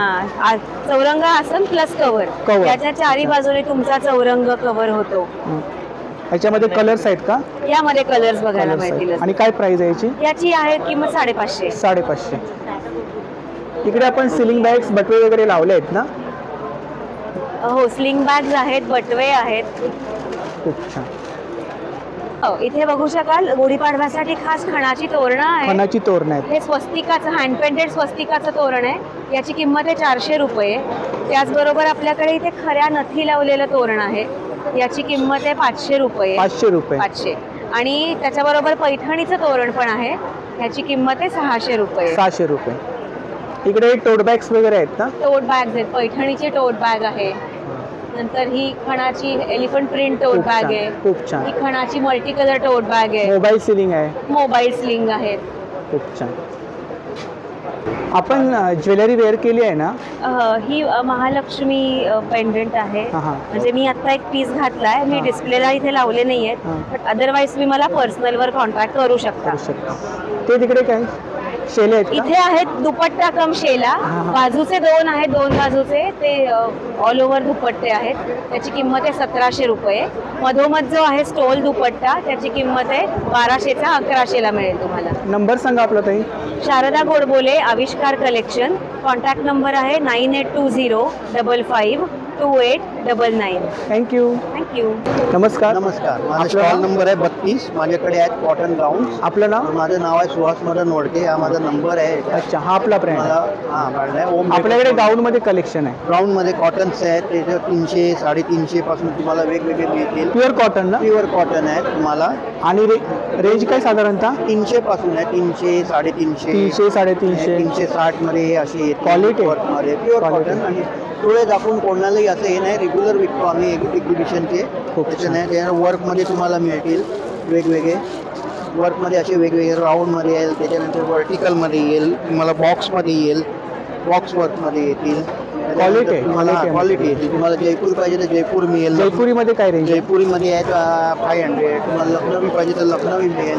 चौरंग आसन प्लस कव्हर. याच्या चारी बाजूने तुमचा चौरंग कव्हर होतो. याच्यामध्ये कलर्स आहेत का? यामध्ये कलर्स बघायला मिळतील. आणि काय प्राइस आहे याची? याची आहे किंमत 550. 550. इकडे आपण सिलिंग बॅग्स बटवे वगैरे लावले आहेत ना? हो, स्लिंग बॅग्स आहेत, बटवे आहेत. खूप छान. इथे बघू शकाल गुढीपाडव्यासाठी खास खणाची तोरणं आहेत. खणाची तोरणं आहेत. हे स्वस्तिकाचं हँड पेंटेड स्वस्तिकाचं तोरण आहे. याची किंमत आहे 400 रुपये. त्याचबरोबर आपल्याकडे इथे खऱ्या नथी लावलेलं तोरण आहे. याची किंमत आहे 500 रुपये. 500 रुपये. 500. आणि त्याच्याबरोबर पैठणीचं तोरण पण आहे. याची किंमत आहे 600 रुपये. 600 रुपये. इकडे टोट बॅग्स वगैरे आहेत ना? टोट बॅग्स आहेत. पैठणीची टोट बॅग आहे. नंतर ही खणाची एलिफंट प्रिंट टोट बॅग आहे. खूप छान. ही खणाची मल्टी कलर टोट बॅग आहे. मोबाईल सिलिंग आहे. मोबाईल स्लिंग आहेत. खूप छान. आपण ज्वेलरी वेअर केली आहे ना? ही महालक्ष्मी पेंडंट आहे. म्हणजे मी आता एक पीस घातलाय. मी डिस्प्लेला इथे लावले नाहीयेत. बट अदरवाईज मी मला पर्सनल वर कॉन्टॅक्ट करू शकता. ते तिकडे काय शेले आहेत? इथे आहेत दुपट्टा कम शेला. बाजूचे 2 आहेत, 2 बाजूचे. ते ऑल ओव्हर दुपट्टे आहेत. त्याची किंमत आहे 1700 रुपये. मधोमध जो आहे स्टोल दुपट्टा त्याची किंमत आहे 1200चा 1100ला मिळेल तुम्हाला. नंबर सांगा आपला ताई. शारदा गोडबोले, आविष्कार कलेक्शन. कॉन्टॅक्ट नंबर आहे 9820552899. थँक्यू. नमस्कार. माझा स्टॉल नंबर आहे 32. माझ्याकडे आहेत कॉटन गाऊन. आपलं नाव? माझं नाव आहे सुहास मदन वडके. हा माझा नंबर आहे. अच्छा, हा आपला ब्रँड आहे. ब्रँड आहे. आपल्याकडे गाऊन मध्ये कलेक्शन आहे. गाऊन मध्ये कॉटन्स आहेत. त्याच्यात 300 350 पासून तुम्हाला वेगवेगळे मिळतील. प्युअर कॉटन ना? प्युअर कॉटन आहे तुम्हाला. आणि रेंज काय साधारणतः? 300 पासून आहे. 300 350 300 350 360 मध्ये अशी क्वालिटी मध्ये प्युअर कॉटन. आणि डोळे दाखवून कोणालाही असं हे नाही. रेग्युलर विकतो आम्ही एक्झिबिशनचे. त्याच्या नाही त्या वर्कमध्ये तुम्हाला मिळतील वेगवेगळे. वर्कमध्ये असे वेगवेगळे राऊंडमध्ये येईल. त्याच्यानंतर वर्टिकलमध्ये येईल. तुम्हाला बॉक्समध्ये येईल. बॉक्स वर्कमध्ये येतील. क्वालिटी येतील. तुम्हाला जयपूर पाहिजे तर जयपूर मिळेल. जयपुरीमध्ये काय रेंज? जयपुरीमध्ये आहे 500. तुम्हाला लखनवी पाहिजे तर लखनवी मिळेल.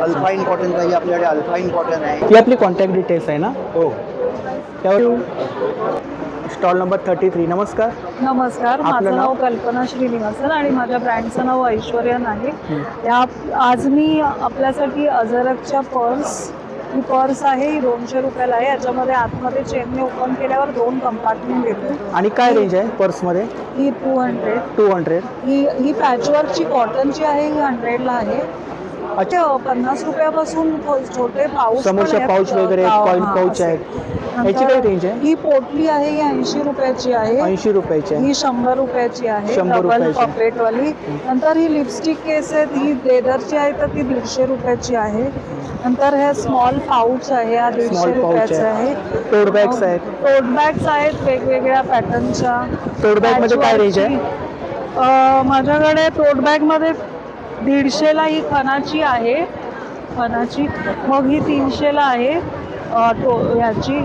अल्फाईन कॉटन पाहिजे आपल्याकडे अल्फाईन कॉटन आहे. ही आपली कॉन्टॅक्ट डिटेल्स आहे ना? हो. त्यावर स्टॉल नंबर 33. नमस्कार. माझं नाव कल्पना श्रीनिवासन आणि माझ्या ब्रँडचं नाव ऐश्वर्यन आहे. आज मी आपल्यासाठी अजरकच्या ही पर्स आहे. ही 200 रुपयाला आहे. याच्यामध्ये आतमध्ये चेनने ओपन केल्यावर 2 कंपार्टमेंट येते. आणि काय रेंज आहे पर्समध्ये? ही 200. ही पॅचवर्कची कॉटनची आहे. ही 100ला आहे. अच्छा, 50 रुपयापासून छोटे पाऊच, समोरच्या पाऊच वगैरे, कॉइन पाऊच आहेत. याची काय रेंज आहे? ही पोटली आहे. ही 80 रुपयाची आहे. 80 रुपयाची आहे. ही 100 रुपयाची आहे. 100 डबल पॉकेटवाली. नंतर ही लिपस्टिक केस आहे. ही लेदरची आहे तर ती 150 रुपयाची आहे. नंतर हे स्मॉल पाऊच आहे. हा 150 रुपयाचा आहे. टोट बॅग्स आहेत. वेगवेगळ्या पॅटर्नच्या. टोट बॅग मध्ये काय रेंज आहे? माझ्याकडे टोट बॅग मध्ये 150ला ही खणाची आहे. मग ही 300ला आहे. याची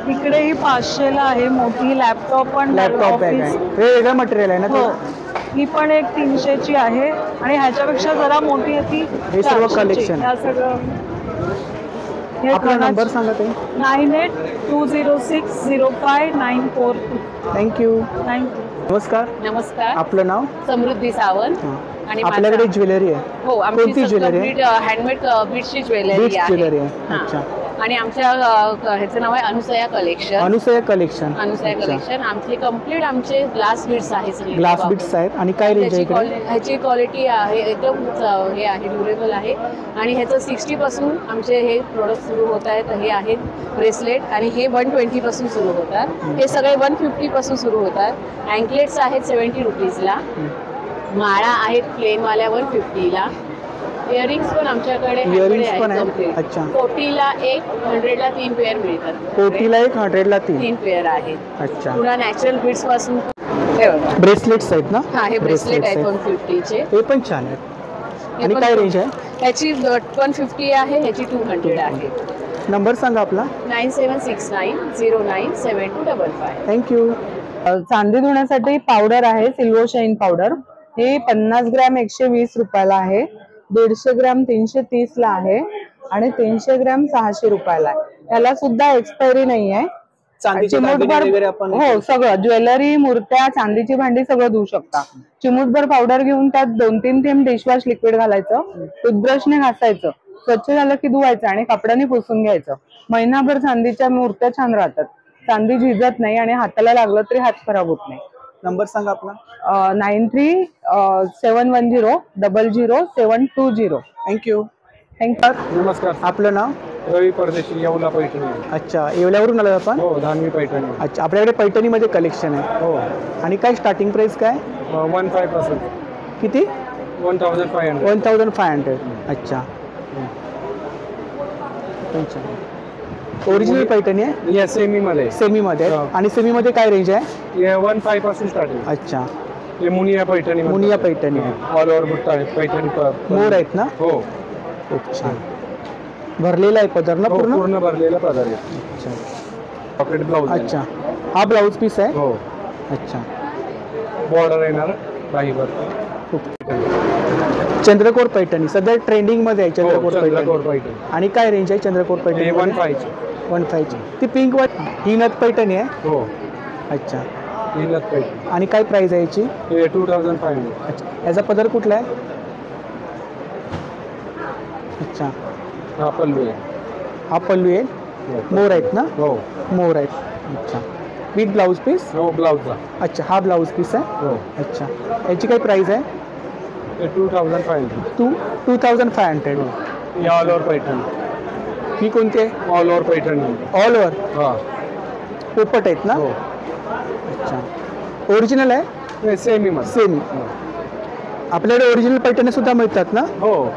इकडे ही 500 ला आहे मोठी लॅपटॉप पण लॅपटॉप बॅग आहे, हे वेगळं मटेरियल आहे ना हो. ही पण एक 300 ची आहे आणि ह्याच्यापेक्षा जरा मोठी आहे ती हे सर्व 400 ची. कलेक्शन. ह्या सगळं आपला नंबर सांगा ते. 9820605942. थँक्यू. थँक्यू. नमस्कार. नमस्कार. आपलं नाव? समृद्धी सावंत. आणि आपल्याकडे ज्वेलरी आहे? हो, कोणती ज्वेलरी आहे? हँडमेड बीट्सची ज्वेलरी ज्वेलरी आहे. आहे. अच्छा. आणि आमच्या ह्याचं नाव आहे Anusaya collection. Anusaya collection. Anusaya collection आमचे कम्प्लीट आमचे ग्लास बीट्स आहेत सगळे. ग्लास बीट्स आहेत. आणि काय रेंज आहे इकडे? ह्याची क्वालिटी आहे एकदम हे आहे, ड्युरेबल आहे. आणि ह्याचं 60 पासून आमचे हे प्रोडक्ट सुरू होत आहेत. हे आहेत ब्रेसलेट आणि हे 120 पासून सुरू होतात. हे सगळे 150 पासून सुरू होतात. अँकलेट्स आहेत 70 रुपीजला. माळा आहेत प्लेनवाल्या 150ला. इयरिंग्स पण आमच्याकडे पण आहेत. अच्छा. कोटीला 100ला 3 पेअर मिळतात. कोटीला 100ला 3 पेअर आहेत. अच्छा. पुन्हा नॅचरल बीट्स पासून ब्रेसलेट्स आहेत ना? हा, हे ब्रेसलेट आहेत 150चे. हे पण छान आहेत. आणि काय रेंज आहे? ह्याची 150 आहे, ह्याची 200 आहे. नंबर सांगा आपला. 9769097255. थँक्यू. चांदी धुण्यासाठी पावडर आहे, सिल्वर शाईन पावडर. हे 50 ग्रॅम 120 रुपयाला आहे. 150 ग्रॅम 330 ला आहे आणि 300 ग्रॅम 600 रुपयाला आहे. याला सुद्धा एक्सपायरी नाही आहे. हो, सगळं ज्वेलरी, मूर्त्या, चांदीची भांडी सगळं धुवू शकता. चिमूटभर पावडर घेऊन त्यात 2-3 थेंब डिशवॉश लिक्विड घालायचं, टूथब्रशने घासायचं, स्वच्छ झालं की धुवायचं आणि कपड्याने पुसून घ्यायचं. महिनाभर चांदीच्या मूर्त्या छान राहतात. चांदी झिजत नाही आणि हाताला लागलं तरी हात खराब होत नाही. नंबर सांगा आपला. 9371000720. थँक्यू. थँक्यू. नमस्कार. आपलं नाव? रवी परदेशी, येवला पैठणी. अच्छा, येवल्यावरून आलो आपण? हो, धानवी पैठणी. अच्छा, आपल्याकडे पैठणीमध्ये कलेक्शन आहे. हो. आणि काय स्टार्टिंग प्राइस काय? 15%. किती? 1500. 1500. अच्छा. ओरिजिनल पैठणी आहे? या सेमी मध्ये. सेमी मध्ये. आणि सेमी मध्ये काय रेंज आहे? 15 पासून स्टार्टिंग. अच्छा. हे मुनिया पैठणी. मुनिया पैठणी आहे. ऑल ओव्हर बुट्टा आहे पैठणी. मोर आहेत ना? हो. खूप छान. भरलेला आहे पदर ना? पूर्ण पूर्ण भरलेला पदर आहे. अच्छा. Pocket blouse. अच्छा, हा ब्लाउज पीस आहे? हो. अच्छा. बॉर्डर येणार बाहीवर. चंद्रकोर पैठणी सध्या ट्रेंडिंग मध्ये आहे. चंद्रकोर पैठणी. आणि काय रेंज आहे चंद्रकोर पैठणी? 15 ची. ती पिंक वाईट ही नथ पैठणी आहे? हो. अच्छा. ही नथ पैठणी. आणि काय प्राइस आहे याची? 2500. अच्छा. याचा पदर कुठला आहे? अच्छा. हा पल्लू आहे. हा पल्लू आहे. मोर आहेत ना? हो, मोर आहेत. अच्छा. With blouse piece? हो, ब्लाउजचा. अच्छा, हा ब्लाउज पीस आहे? हो. अच्छा. याची काय प्राइस आहे? 2500. 2500. ही ऑल ओव्हर पैठणी. ही कोणती आहे? All over Paithani. All over? हा. पोपट आहेत ना? हो. अच्छा. ओरिजिनल आहे? सेमी मध्ये. सेमी. आपल्याकडे ओरिजिनल पैठणी सुद्धा मिळतात ना? हो.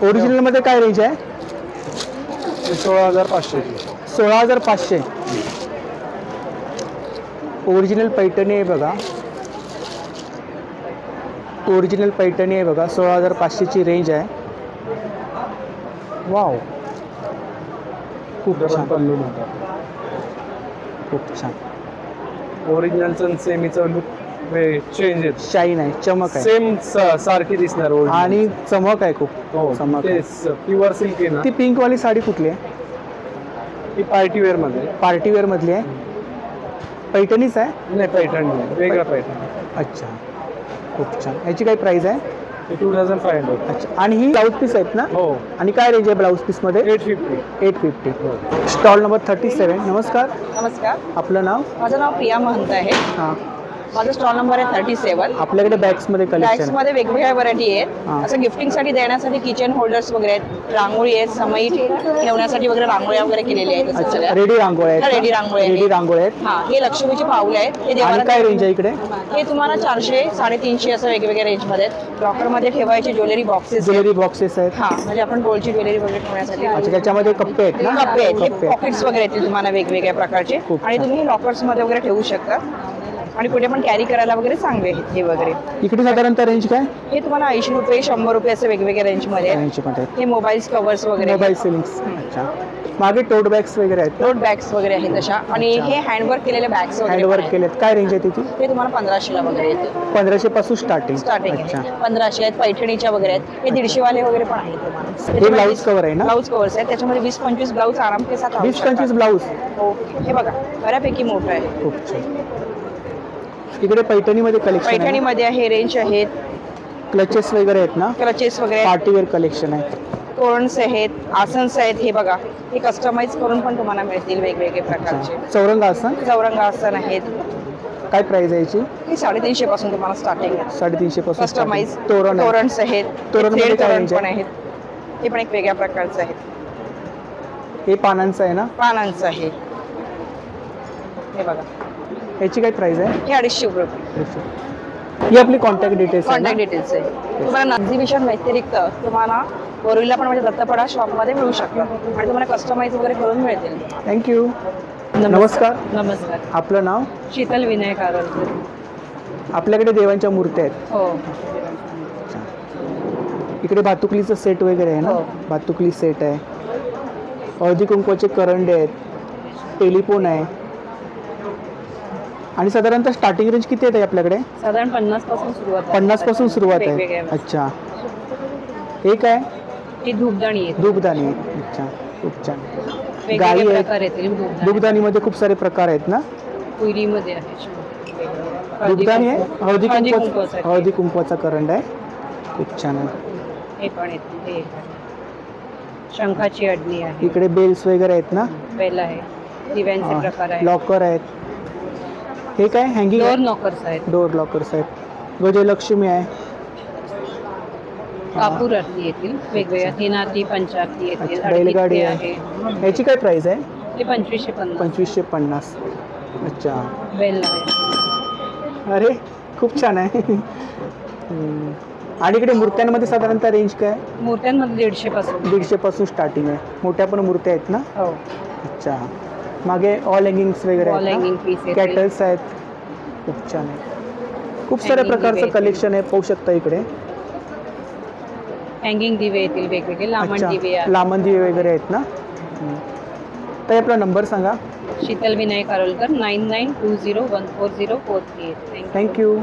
ओरिजिनल मध्ये काय रेंज आहे? 16500. 16500. ओरिजिनल पैठणी आहे बघा. ओरिजिनल पैठणी आहे बघा. 16500 ची रेंज आहे. वाव, खूप छान. खूप छान. ओरिजिनलचं सेमीचं लुक चेंज आहे. शाईन आहे, चमक आहे. सेम सारखी दिसणार. आणि चमक आहे खूप. हो, चमक. प्युअर सिल्क आहे ना. ती पिंक वाली साडी कुठली आहे? ती पार्टी वेअर मध्ये. पार्टी वेअर मधली आहे? पैठणीच आहे? नाही, पैठणी वेगळा पैठणी. अच्छा, खूप छान. याची काय प्राइस आहे? 2500. अच्छा. आणि ही ब्लाउज पीस आहेत ना? हो. आणि काय रेंज आहे ब्लाउज पीस मध्ये? 850. Stall number 37. नमस्कार. नमस्कार. आपलं नाव? माझं नाव प्रिया महंत आहे. हां. माझा स्टॉल नंबर आहे 37. आपल्याकडे बॅग्स मध्ये कलेक्शन. बॅग्स मध्ये वेगवेगळ्या व्हरायटी आहेत. असं गिफ्टिंग साठी देण्यासाठी किचन होल्डर्स वगैरे आहेत, रांगोळी आहेत, समई ठेवण्यासाठी वगैरे रांगोळ्या वगैरे केलेल्या आहेत. रेडी रांगोळ्या आहेत? रेडी रांगोळ्या. रेडी रांगोळ्या आहेत. हा, हे लक्ष्मीची पाऊल आहेत. हे देवाला. काय रेंज आहे इकडे? हे तुम्हाला 400, 350 असं वेगवेगळ्या रेंज मध्ये आहेत. लॉकर मध्ये ठेवायचे ज्वेलरी बॉक्सेस. ज्वेलरी बॉक्सेस आहेत. हा, म्हणजे आपण गोल्डची ज्वेलरी वगैरे ठेवण्यासाठी. अच्छा, त्याच्यामध्ये कप्पे आहेत ना? कप्पे आहेत. पॉकेट्स वगैरे येतील तुम्हाला वेगवेगळ्या प्रकारचे आणि तुम्ही लॉकर्स मध्ये वगैरे ठेवू शकता. आणि पुढे पण कॅरी करायला वगैरे चांगले आहेत हे वगैरे. इकडे साधारणतः रेंज काय? हे तुम्हाला 80 रुपये 100 रुपये असे वेगवेगळ्या रेंज मध्ये हे मोबाईल कव्हर्स वगैरे. Mobile ceilings. अच्छा. मागे टोट बॅग्स वगैरे आहेत. टोट बॅग्स वगैरे आहेत तशा. आणि हे हँडवर्क केलेले बॅग्स वगैरे. हँडवर्क केलेत. काय रेंज आहे त्याची? हे तुम्हाला 1500 ला वगैरे येते. 1500 पासून स्टार्टिंग. अच्छा. 1500 आहेत. पैठणीच्या वगैरे आहेत. हे 150 वाले वगैरे पण आहेत तुम्हाला. हे ब्लाउज कव्हर आहे ना? ब्लाउज कव्हर्स आहेत. त्याच्यामध्ये 20-25 ब्लाउज आराम के साथ. 20-25 ब्लाउज. हो. हे बघा बऱ्यापैकी मोठं आहे. खूप छान. इकडे पैठणीमध्ये कलेक्शन. पैठणीमध्ये आहे रेंज आहेत. क्लचेस वगैरे आहेत ना? क्लचेस वगैरे. पार्टीवेअर कलेक्शन आहे. तोरणस आहेत, आसन्स आहेत. हे बघा हे कस्टमाइज करून पण तुम्हाला मिळतील वेगवेगळे प्रकारचे. चौरंग आसन. चौरंग आसन आहेत. काय प्राइस आहे याची? ही 350 पासून तुम्हाला स्टार्टिंग आहे. 350 पासून कस्टमाइज तोरण. तोरणस आहेत. तोरण पण आहेत. हे पण एक वेगळ्या प्रकारचं आहे. हे पानांचं आहे ना? पानांचं आहे. हे बघा याची काय प्राइस आहे? हे 250 रुपये. ही आपली कॉन्टॅक्ट डिटेल्स. कॉन्टॅक्ट डिटेल्स आहे. तुम्हाला एक्झिबिशन व्यतिरिक्त तुम्हाला बोरिवलीला पण म्हणजे दत्तपडा शॉपमध्ये मिळू शकतं आणि तुम्हाला कस्टमाइज वगैरे करून मिळतील. थँक्यू. नमस्कार. नमस्कार. आपलं नाव? शीतल विनय कारलकर. आपल्याकडे देवांच्या मूर्त्या आहेत. हो. इकडे भातुकलीचं सेट वगैरे आहे ना? भातुकली सेट आहे. हळदी कुंकवाचे करंडे आहेत. टेलिफोन आहे. आणि साधारणतः स्टार्टिंग रेंज किती आहे आपल्याकडे? साधारण 50 पासून सुरुवात. 50 पासून सुरुवात आहे. अच्छा. हे काय? ही धूपदाणी आहे. धूपदाणी आहे. अच्छा. खूप छान. गाई आहेत. धूपदाणीमध्ये खूप सारे प्रकार आहेत ना? पुरीमध्ये आहे. धूपदाणी आहे. हळदी कुंकवाचा करंड आहे. खूप छान आहे. हे पण आहे. शंखाची अडणी आहे. इकडे बेल्स वगैरे आहेत ना? बेल आहे. दिव्यांचे प्रकार आहे. लॉकर आहेत. हे काय? हँगिंग डोर लॉकर्स आहेत. डोर लॉकर्स आहेत. गजलक्ष्मी आहे. कापूर आरती येतील वेगवेगळ्या. 3 आरती 5 आरती येतील. बैलगाडी आहे. याची काय प्राइस आहे? ते 2550. 2550. अच्छा. बेल आहे. अरे खूप छान आहे. आणि इकडे मूर्त्यांमध्ये साधारणतः रेंज काय? मूर्त्यांमध्ये 150 पासून. 150 पासून स्टार्टिंग आहे. मोठ्या पण मूर्त्या आहेत ना? हो. अच्छा. मागे ऑल हँगिंग्स वगैरे आहेत. कॅटल्स आहेत. खूप छान आहे. खूप साऱ्या प्रकारचं कलेक्शन आहे. पाहू शकता इकडे. हँगिंग दिवे येतील वेगवेगळे. लांबण दिवे. लांबण दिवे वगैरे आहेत ना? तर आपला नंबर सांगा. शीतल विनय कारलकर 9920140438. थँक्यू.